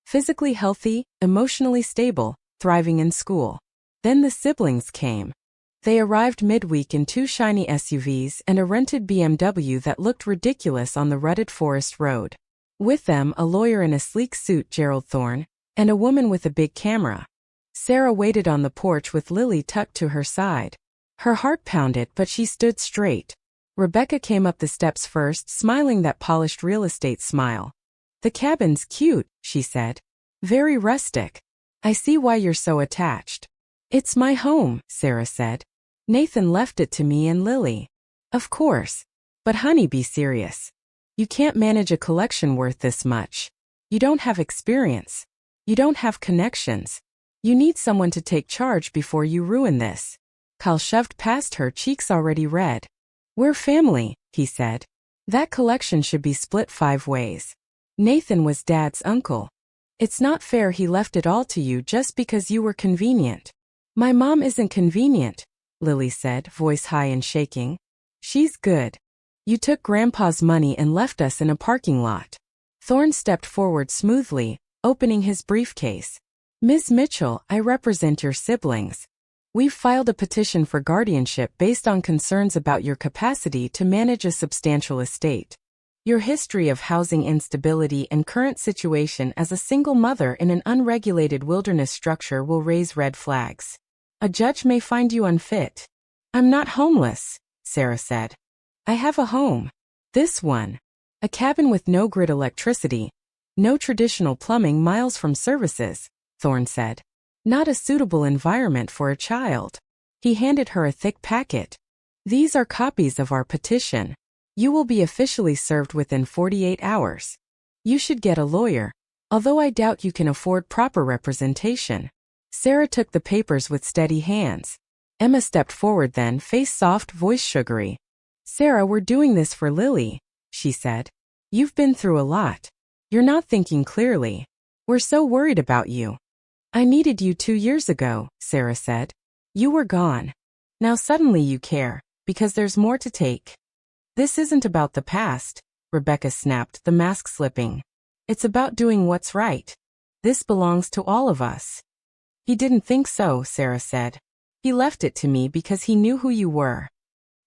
Physically healthy, emotionally stable, thriving in school. Then the siblings came. They arrived midweek in 2 shiny SUVs and a rented BMW that looked ridiculous on the rutted forest road. With them, a lawyer in a sleek suit, Gerald Thorne, and a woman with a big camera. Sarah waited on the porch with Lily tucked to her side. Her heart pounded, but she stood straight. Rebecca came up the steps first, smiling that polished real estate smile. "The cabin's cute," she said. "Very rustic. I see why you're so attached." "It's my home," Sarah said. "Nathan left it to me and Lily." "Of course. But honey, be serious. You can't manage a collection worth this much. You don't have experience. You don't have connections. You need someone to take charge before you ruin this. Kyle shoved past her, cheeks already red. We're family, he said. That collection should be split 5 ways. Nathan was Dad's uncle. It's not fair he left it all to you just because you were convenient. My mom isn't convenient, Lily said, voice high and shaking. She's good. You took Grandpa's money and left us in a parking lot. Thorne stepped forward smoothly, opening his briefcase. Ms. Mitchell, I represent your siblings. We've filed a petition for guardianship based on concerns about your capacity to manage a substantial estate. Your history of housing instability and current situation as a single mother in an unregulated wilderness structure will raise red flags. A judge may find you unfit. I'm not homeless, Sarah said. I have a home. This one. A cabin with no grid electricity. No traditional plumbing, miles from services, Thorne said. Not a suitable environment for a child. He handed her a thick packet. These are copies of our petition. You will be officially served within 48 hours. You should get a lawyer, although I doubt you can afford proper representation. Sarah took the papers with steady hands. Emma stepped forward then, face soft, voice sugary. Sarah, we're doing this for Lily, she said. You've been through a lot. You're not thinking clearly. We're so worried about you. I needed you 2 years ago, Sarah said. You were gone. Now suddenly you care, because there's more to take. This isn't about the past, Rebecca snapped, the mask slipping. It's about doing what's right. This belongs to all of us. He didn't think so, Sarah said. He left it to me because he knew who you were.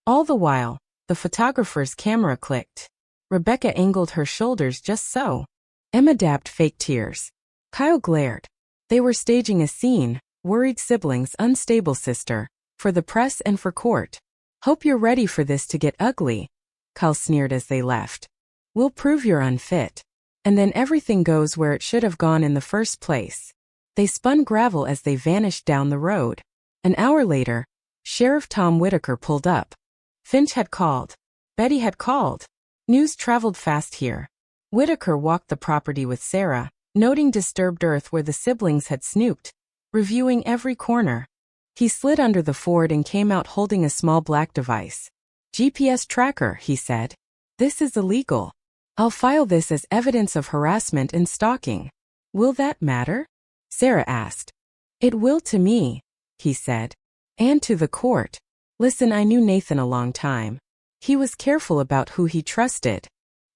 All the while, the photographer's camera clicked. Rebecca angled her shoulders just so. Emma dabbed fake tears. Kyle glared. They were staging a scene, worried siblings, unstable sister, for the press and for court. Hope you're ready for this to get ugly, Kyle sneered as they left. We'll prove you're unfit. And then everything goes where it should have gone in the first place. They spun gravel as they vanished down the road. An hour later, Sheriff Tom Whitaker pulled up. Finch had called. Betty had called. News traveled fast here. Whitaker walked the property with Sarah, noting disturbed earth where the siblings had snooped, reviewing every corner. He slid under the Ford and came out holding a small black device. GPS tracker, he said. This is illegal. I'll file this as evidence of harassment and stalking. Will that matter? Sarah asked. It will to me, he said. And to the court. Listen, I knew Nathan a long time. He was careful about who he trusted.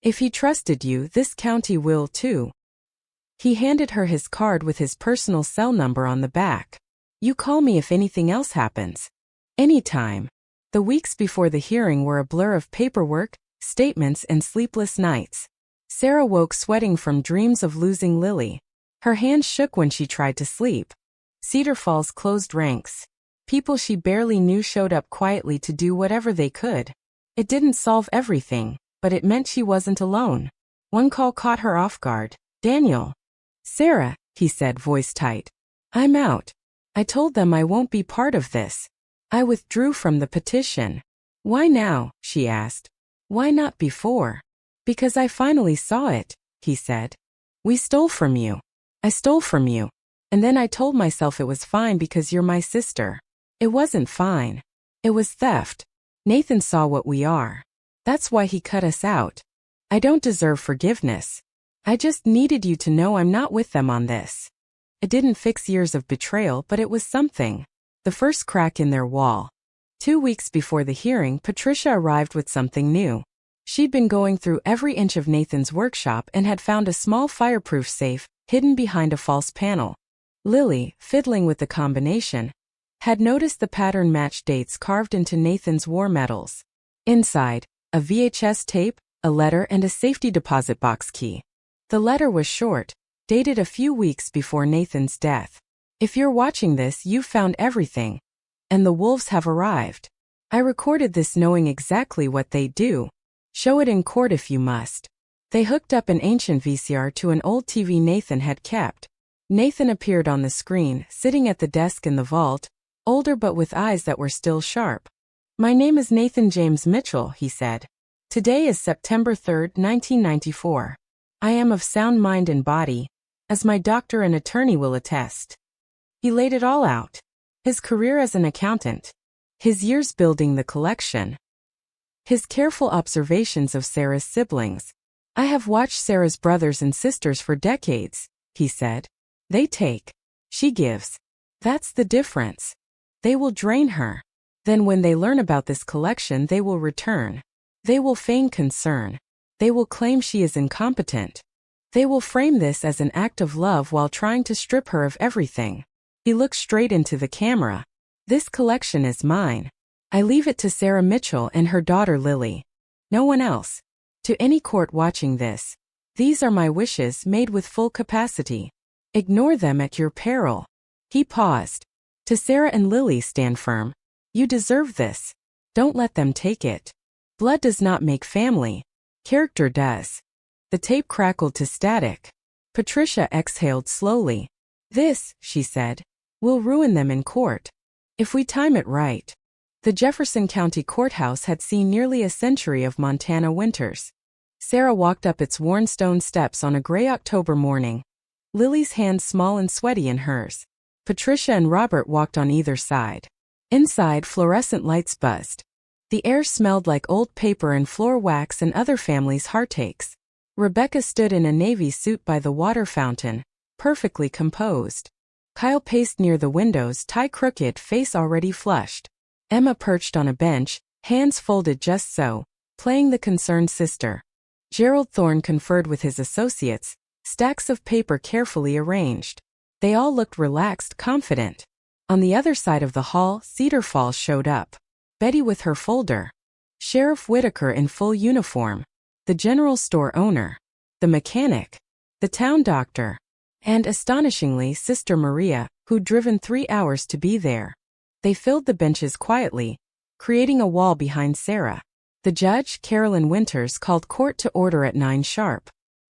If he trusted you, this county will too. He handed her his card with his personal cell number on the back. You call me if anything else happens. Anytime. The weeks before the hearing were a blur of paperwork, statements, and sleepless nights. Sarah woke sweating from dreams of losing Lily. Her hands shook when she tried to sleep. Cedar Falls closed ranks. People she barely knew showed up quietly to do whatever they could. It didn't solve everything, but it meant she wasn't alone. One call caught her off guard. Daniel. Sarah, he said, voice tight. I'm out. I told them I won't be part of this. I withdrew from the petition. Why now? She asked. Why not before? Because I finally saw it, he said. We stole from you. I stole from you. And then I told myself it was fine because you're my sister. It wasn't fine. It was theft. Nathan saw what we are. That's why he cut us out. I don't deserve forgiveness. I just needed you to know I'm not with them on this. It didn't fix years of betrayal, but it was something. The first crack in their wall. 2 weeks before the hearing, Patricia arrived with something new. She'd been going through every inch of Nathan's workshop and had found a small fireproof safe, hidden behind a false panel. Lily, fiddling with the combination, had noticed the pattern matched dates carved into Nathan's war medals. Inside, a VHS tape, a letter, and a safety deposit box key. The letter was short, dated a few weeks before Nathan's death. If you're watching this, you've found everything. And the wolves have arrived. I recorded this knowing exactly what they do. Show it in court if you must. They hooked up an ancient VCR to an old TV Nathan had kept. Nathan appeared on the screen, sitting at the desk in the vault, older but with eyes that were still sharp. My name is Nathan James Mitchell, he said. Today is September 3, 1994. I am of sound mind and body, as my doctor and attorney will attest. He laid it all out. His career as an accountant. His years building the collection. His careful observations of Sarah's siblings. I have watched Sarah's brothers and sisters for decades, he said. They take. She gives. That's the difference. They will drain her. Then when they learn about this collection they will return. They will feign concern. They will claim she is incompetent. They will frame this as an act of love while trying to strip her of everything. He looked straight into the camera. This collection is mine. I leave it to Sarah Mitchell and her daughter Lily. No one else. To any court watching this. These are my wishes made with full capacity. Ignore them at your peril. He paused. To Sarah and Lily, stand firm. You deserve this. Don't let them take it. Blood does not make family. Character does. The tape crackled to static. Patricia exhaled slowly. This, she said, will ruin them in court. If we time it right. The Jefferson County Courthouse had seen nearly a century of Montana winters. Sarah walked up its worn stone steps on a gray October morning. Lily's hands small and sweaty in hers. Patricia and Robert walked on either side. Inside, fluorescent lights buzzed. The air smelled like old paper and floor wax and other families' heartaches. Rebecca stood in a navy suit by the water fountain, perfectly composed. Kyle paced near the windows, tie crooked, face already flushed. Emma perched on a bench, hands folded just so, playing the concerned sister. Gerald Thorne conferred with his associates, stacks of paper carefully arranged. They all looked relaxed, confident. On the other side of the hall, Cedar Falls showed up. Betty with her folder. Sheriff Whitaker in full uniform. The general store owner. The mechanic. The town doctor. And astonishingly, Sister Maria, who'd driven 3 hours to be there. They filled the benches quietly, creating a wall behind Sarah. The judge, Carolyn Winters, called court to order at 9 sharp.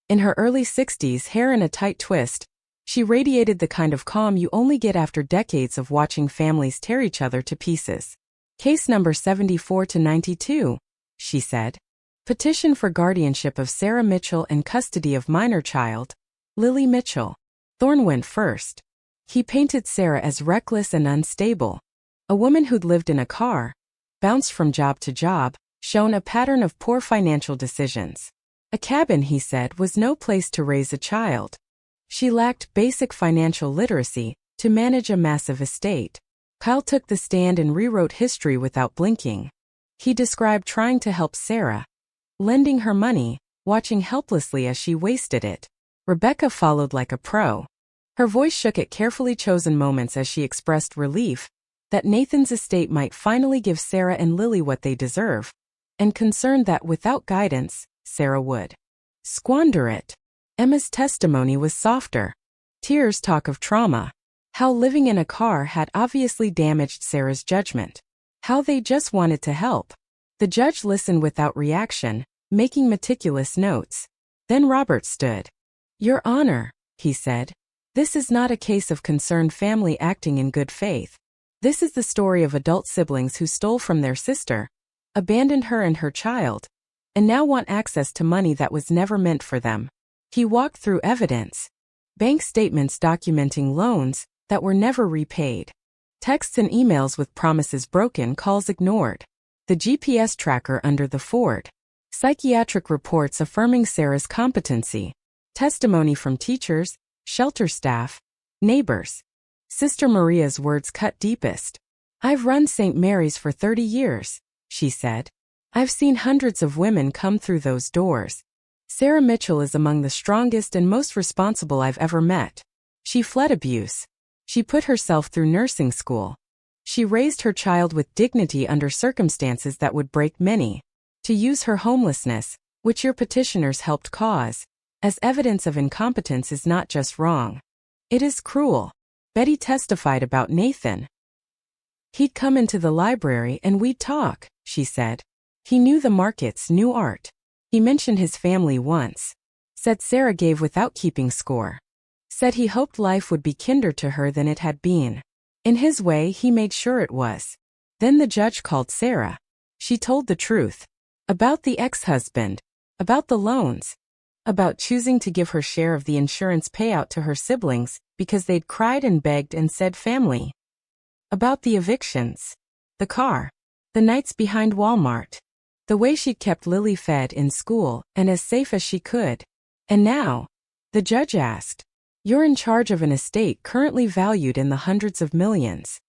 In her early 60s, hair in a tight twist, she radiated the kind of calm you only get after decades of watching families tear each other to pieces. Case number 74-92, she said. Petition for guardianship of Sarah Mitchell and custody of minor child, Lily Mitchell. Thorne went first. He painted Sarah as reckless and unstable. A woman who'd lived in a car, bounced from job to job, shown a pattern of poor financial decisions. A cabin, he said, was no place to raise a child. She lacked basic financial literacy to manage a massive estate. Kyle took the stand and rewrote history without blinking. He described trying to help Sarah, lending her money, watching helplessly as she wasted it. Rebecca followed like a pro. Her voice shook at carefully chosen moments as she expressed relief that Nathan's estate might finally give Sarah and Lily what they deserve, and concerned that without guidance, Sarah would squander it. Emma's testimony was softer. Tears talk of trauma. How living in a car had obviously damaged Sarah's judgment. How they just wanted to help. The judge listened without reaction, making meticulous notes. Then Robert stood. Your Honor, he said, this is not a case of concerned family acting in good faith. This is the story of adult siblings who stole from their sister, abandoned her and her child, and now want access to money that was never meant for them. He walked through evidence. Bank statements documenting loans that were never repaid. Texts and emails with promises broken, calls ignored. The GPS tracker under the Ford. Psychiatric reports affirming Sarah's competency. Testimony from teachers, shelter staff, neighbors. Sister Maria's words cut deepest. I've run St. Mary's for 30 years, she said. I've seen hundreds of women come through those doors. Sarah Mitchell is among the strongest and most responsible I've ever met. She fled abuse. She put herself through nursing school. She raised her child with dignity under circumstances that would break many. To use her homelessness, which your petitioners helped cause, as evidence of incompetence is not just wrong. It is cruel. Betty testified about Nathan. He'd come into the library and we'd talk, she said. He knew the markets, knew art. He mentioned his family once. Said Sarah gave without keeping score. Said he hoped life would be kinder to her than it had been. In his way, he made sure it was. Then the judge called Sarah. She told the truth. About the ex-husband. About the loans. About choosing to give her share of the insurance payout to her siblings because they'd cried and begged and said family. About the evictions. The car. The nights behind Walmart. The way she'd kept Lily fed in school and as safe as she could. And now, the judge asked, "You're in charge of an estate currently valued in the hundreds of millions.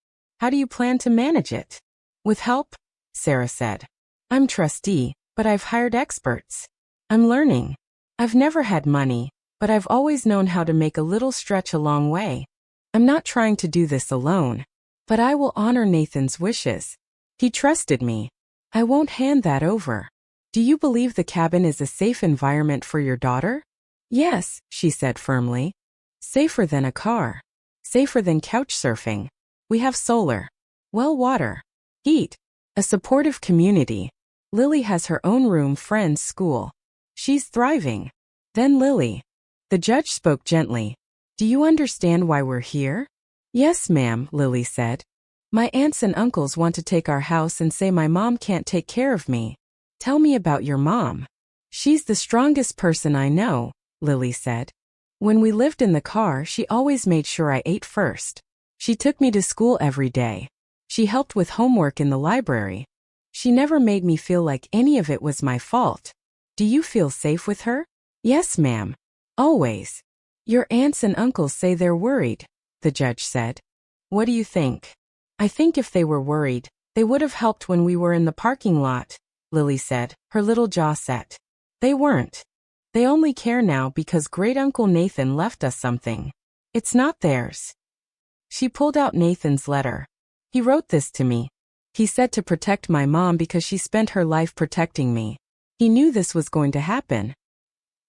How do you plan to manage it?" "With help," Sarah said. "I'm trustee, but I've hired experts. I'm learning. I've never had money, but I've always known how to make a little stretch a long way. I'm not trying to do this alone, but I will honor Nathan's wishes. He trusted me. I won't hand that over. Do you believe the cabin is a safe environment for your daughter?" "Yes," she said firmly. "Safer than a car. Safer than couch surfing. We have solar. Well, water. Heat. A supportive community. Lily has her own room, friends, school. She's thriving." Then Lily. The judge spoke gently. "Do you understand why we're here?" "Yes, ma'am," Lily said. "My aunts and uncles want to take our house and say my mom can't take care of me." "Tell me about your mom." "She's the strongest person I know," Lily said. "When we lived in the car, she always made sure I ate first. She took me to school every day. She helped with homework in the library. She never made me feel like any of it was my fault. Do you feel safe with her?" "Yes, ma'am. Always." "Your aunts and uncles say they're worried," the judge said. "What do you think?" "I think if they were worried, they would have helped when we were in the parking lot," Lily said, her little jaw set. "They weren't. They only care now because Great-Uncle Nathan left us something. It's not theirs." She pulled out Nathan's letter. "He wrote this to me. He said to protect my mom because she spent her life protecting me. He knew this was going to happen.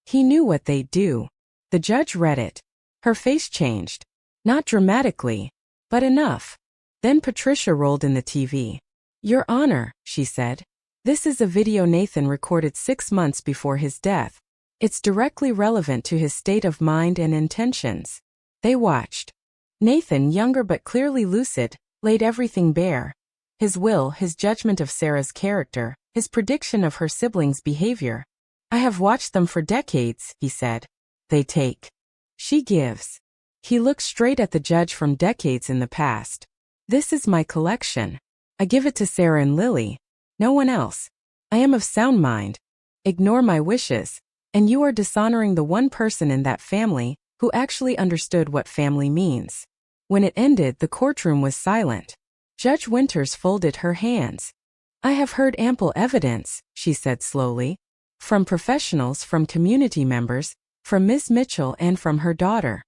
He knew what they'd do." The judge read it. Her face changed. Not dramatically, but enough. Then Patricia rolled in the TV. "Your Honor," she said. "This is a video Nathan recorded 6 months before his death. It's directly relevant to his state of mind and intentions." They watched. Nathan, younger but clearly lucid, laid everything bare. His will, his judgment of Sarah's character, his prediction of her siblings' behavior. "I have watched them for decades," he said. "They take. She gives." He looked straight at the judge. "From decades in the past. This is my collection. I give it to Sarah and Lily. No one else. I am of sound mind. Ignore my wishes, and you are dishonoring the one person in that family who actually understood what family means." When it ended, the courtroom was silent. Judge Winters folded her hands. "I have heard ample evidence," she said slowly. "From professionals, from community members, from Ms. Mitchell and from her daughter.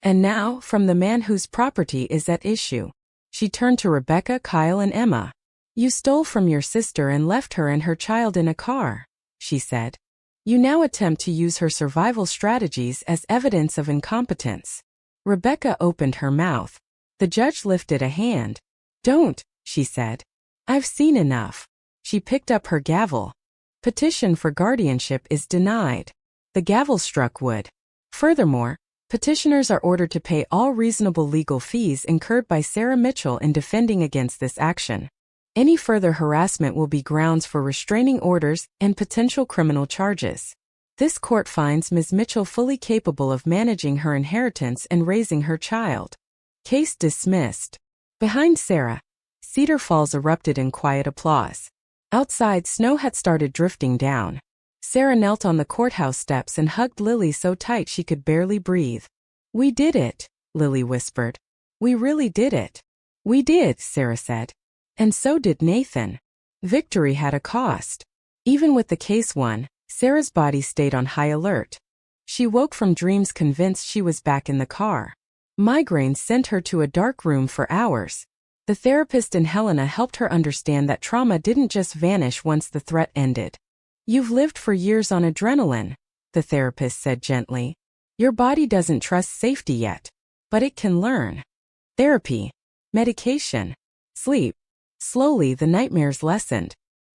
And now, from the man whose property is at issue." She turned to Rebecca, Kyle, and Emma. "You stole from your sister and left her and her child in a car," she said. "You now attempt to use her survival strategies as evidence of incompetence." Rebecca opened her mouth. The judge lifted a hand. "Don't," she said. "I've seen enough." She picked up her gavel. "Petition for guardianship is denied." The gavel struck wood. "Furthermore, petitioners are ordered to pay all reasonable legal fees incurred by Sarah Mitchell in defending against this action. Any further harassment will be grounds for restraining orders and potential criminal charges. This court finds Ms. Mitchell fully capable of managing her inheritance and raising her child." Case dismissed. Behind Sarah, Cedar Falls erupted in quiet applause. Outside, snow had started drifting down. Sarah knelt on the courthouse steps and hugged Lily so tight she could barely breathe. "We did it," Lily whispered. "We really did it." "We did," Sarah said. "And so did Nathan." Victory had a cost. Even with the case won, Sarah's body stayed on high alert. She woke from dreams convinced she was back in the car. Migraines sent her to a dark room for hours. The therapist in Helena helped her understand that trauma didn't just vanish once the threat ended. "You've lived for years on adrenaline," the therapist said gently. "Your body doesn't trust safety yet, but it can learn. Therapy, medication, sleep." Slowly, the nightmares lessened.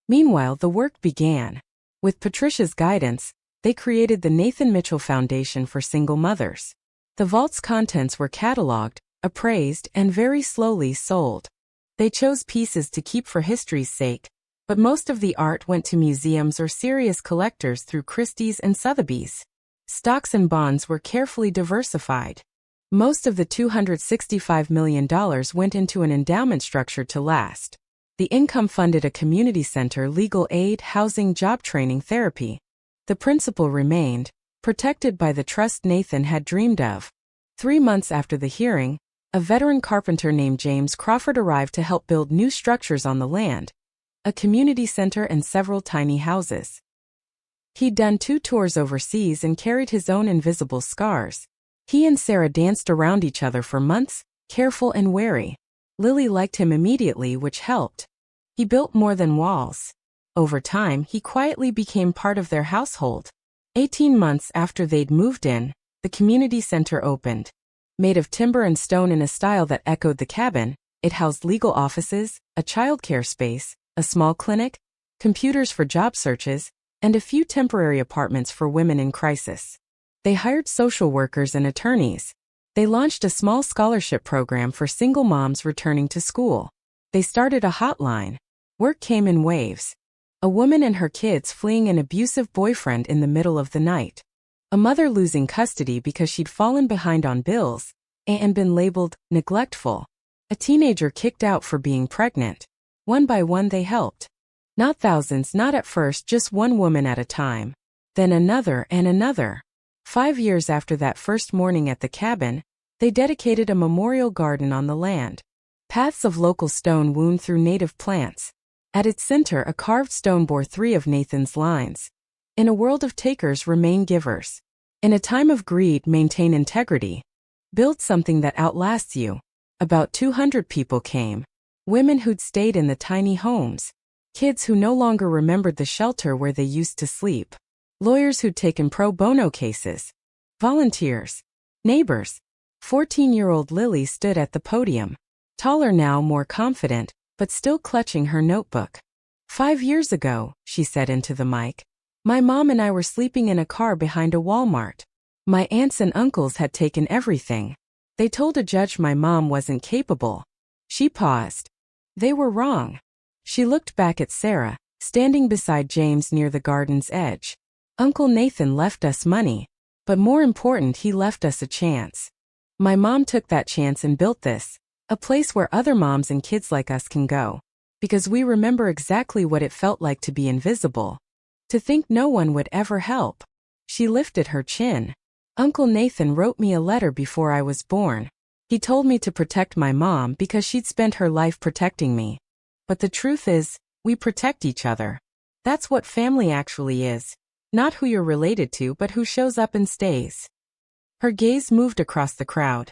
Meanwhile, the work began. With Patricia's guidance, they created the Nathan Mitchell Foundation for Single Mothers. The vault's contents were cataloged, appraised, and very slowly sold. They chose pieces to keep for history's sake, but most of the art went to museums or serious collectors through Christie's and Sotheby's. Stocks and bonds were carefully diversified. Most of the $265 million went into an endowment structure to last. The income funded a community center, legal aid, housing, job training, therapy. The principal remained, protected by the trust Nathan had dreamed of. 3 months after the hearing, a veteran carpenter named James Crawford arrived to help build new structures on the land, a community center and several tiny houses. He'd done 2 tours overseas and carried his own invisible scars. He and Sarah danced around each other for months, careful and wary. Lily liked him immediately, which helped. He built more than walls. Over time, he quietly became part of their household. 18 months after they'd moved in, the community center opened. Made of timber and stone in a style that echoed the cabin, it housed legal offices, a childcare space, a small clinic, computers for job searches, and a few temporary apartments for women in crisis. They hired social workers and attorneys. They launched a small scholarship program for single moms returning to school. They started a hotline. Work came in waves. A woman and her kids fleeing an abusive boyfriend in the middle of the night. A mother losing custody because she'd fallen behind on bills and been labeled neglectful. A teenager kicked out for being pregnant. One by one they helped. Not thousands, not at first, just one woman at a time. Then another and another. 5 years after that first morning at the cabin, they dedicated a memorial garden on the land. Paths of local stone wound through native plants. At its center, a carved stone bore 3 of Nathan's lines. In a world of takers, remain givers. In a time of greed, maintain integrity. Build something that outlasts you. About 200 people came. Women who'd stayed in the tiny homes. Kids who no longer remembered the shelter where they used to sleep. Lawyers who'd taken pro bono cases. Volunteers. Neighbors. 14-year-old Lily stood at the podium. Taller now, more confident, but still clutching her notebook. 5 years ago, she said into the mic, my mom and I were sleeping in a car behind a Walmart. My aunts and uncles had taken everything. They told a judge my mom wasn't capable. She paused. They were wrong. She looked back at Sarah, standing beside James near the garden's edge. Uncle Nathan left us money, but more important, he left us a chance. My mom took that chance and built this, a place where other moms and kids like us can go. Because we remember exactly what it felt like to be invisible. To think no one would ever help. She lifted her chin. Uncle Nathan wrote me a letter before I was born. He told me to protect my mom because she'd spent her life protecting me. But the truth is, we protect each other. That's what family actually is. Not who you're related to, but who shows up and stays. Her gaze moved across the crowd.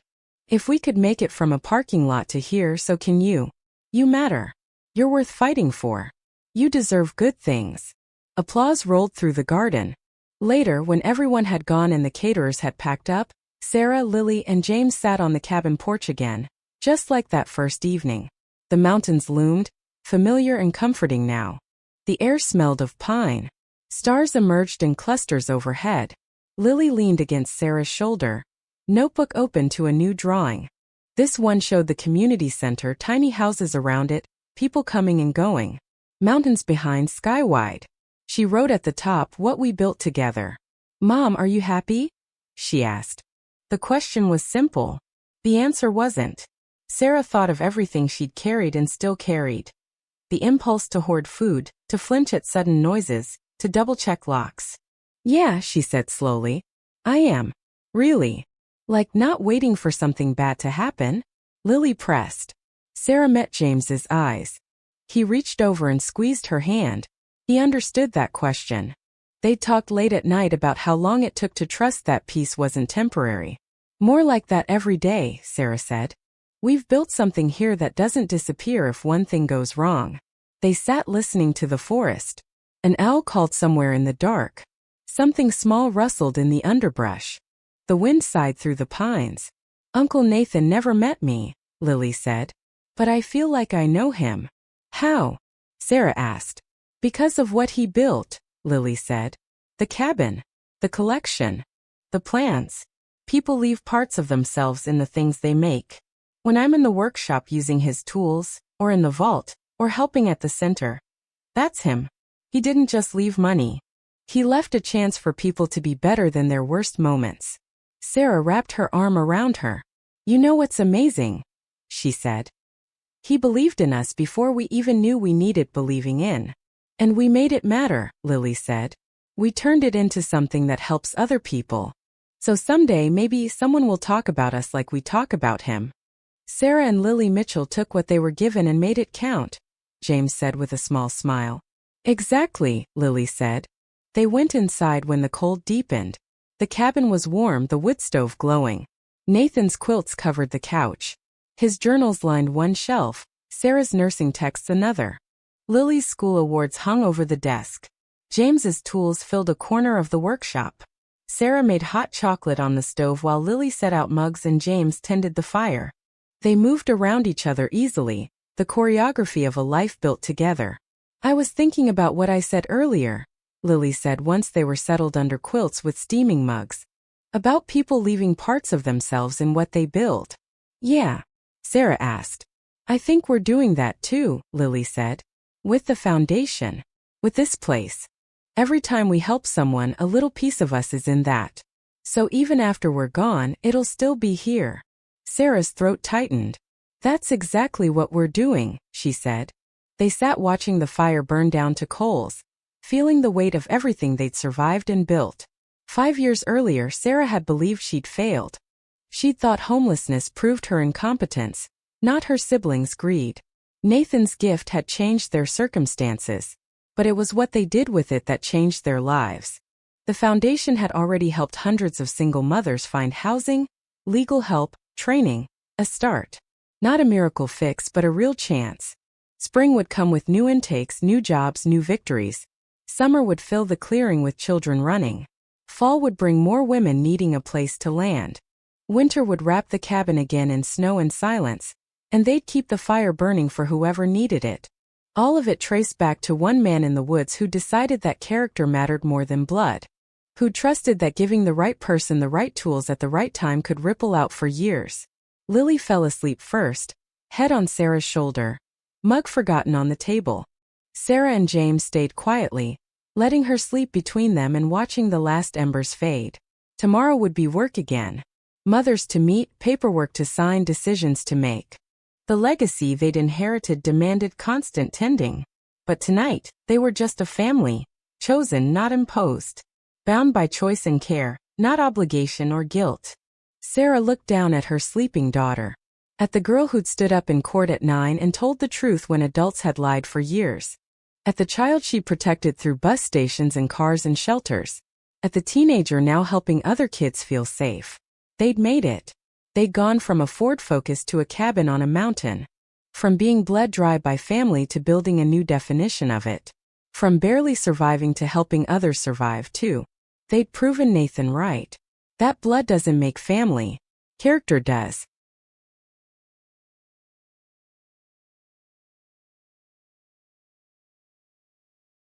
If we could make it from a parking lot to here, so can you. You matter. You're worth fighting for. You deserve good things. Applause rolled through the garden. Later, when everyone had gone and the caterers had packed up, Sarah, Lily, and James sat on the cabin porch again, just like that first evening. The mountains loomed, familiar and comforting now. The air smelled of pine. Stars emerged in clusters overhead. Lily leaned against Sarah's shoulder, notebook open to a new drawing. This one showed the community center, tiny houses around it, people coming and going. Mountains behind, sky-wide. She wrote at the top, what we built together. Mom, are you happy? She asked. The question was simple. The answer wasn't. Sarah thought of everything she'd carried and still carried. The impulse to hoard food, to flinch at sudden noises, to double-check locks. Yeah, she said slowly. I am. Really. Like not waiting for something bad to happen? Lily pressed. Sarah met James's eyes. He reached over and squeezed her hand. He understood that question. They talked late at night about how long it took to trust that peace wasn't temporary. More like that every day, Sarah said. We've built something here that doesn't disappear if one thing goes wrong. They sat listening to the forest. An owl called somewhere in the dark. Something small rustled in the underbrush. The wind sighed through the pines. Uncle Nathan never met me, Lily said. But I feel like I know him. How? Sarah asked. Because of what he built, Lily said. The cabin. The collection. The plans. People leave parts of themselves in the things they make. When I'm in the workshop using his tools, or in the vault, or helping at the center, That's him. He didn't just leave money. He left a chance for people to be better than their worst moments. Sarah wrapped her arm around her. You know what's amazing? She said. He believed in us before we even knew we needed believing in. And we made it matter, Lily said. We turned it into something that helps other people. So someday maybe someone will talk about us like we talk about him. Sarah and Lily Mitchell took what they were given and made it count, James said with a small smile. Exactly, Lily said. They went inside when the cold deepened. The cabin was warm, the wood stove glowing. Nathan's quilts covered the couch. His journals lined one shelf, Sarah's nursing texts another. Lily's school awards hung over the desk. James's tools filled a corner of the workshop. Sarah made hot chocolate on the stove while Lily set out mugs and James tended the fire. They moved around each other easily, the choreography of a life built together. I was thinking about what I said earlier, Lily said once they were settled under quilts with steaming mugs. About people leaving parts of themselves in what they build. Yeah, Sarah asked. I think we're doing that too, Lily said. With the foundation. With this place. Every time we help someone, a little piece of us is in that. So even after we're gone, it'll still be here. Sarah's throat tightened. That's exactly what we're doing, she said. They sat watching the fire burn down to coals, feeling the weight of everything they'd survived and built. 5 years earlier, Sarah had believed she'd failed. She'd thought homelessness proved her incompetence, not her siblings' greed. Nathan's gift had changed their circumstances, but it was what they did with it that changed their lives. The foundation had already helped hundreds of single mothers find housing, legal help, training, a start. Not a miracle fix, but a real chance. Spring would come with new intakes, new jobs, new victories. Summer would fill the clearing with children running. Fall would bring more women needing a place to land. Winter would wrap the cabin again in snow and silence, and they'd keep the fire burning for whoever needed it. All of it traced back to one man in the woods who decided that character mattered more than blood. Who trusted that giving the right person the right tools at the right time could ripple out for years. Lily fell asleep first, head on Sarah's shoulder, mug forgotten on the table. Sarah and James stayed quietly, letting her sleep between them and watching the last embers fade. Tomorrow would be work again. Mothers to meet, paperwork to sign, decisions to make. The legacy they'd inherited demanded constant tending. But tonight, they were just a family, chosen, not imposed. Bound by choice and care, not obligation or guilt. Sarah looked down at her sleeping daughter. At the girl who'd stood up in court at 9 and told the truth when adults had lied for years. At the child she protected through bus stations and cars and shelters. At the teenager now helping other kids feel safe. They'd made it. They'd gone from a Ford Focus to a cabin on a mountain. From being bled dry by family to building a new definition of it. From barely surviving to helping others survive too. They'd proven Nathan right. That blood doesn't make family. Character does.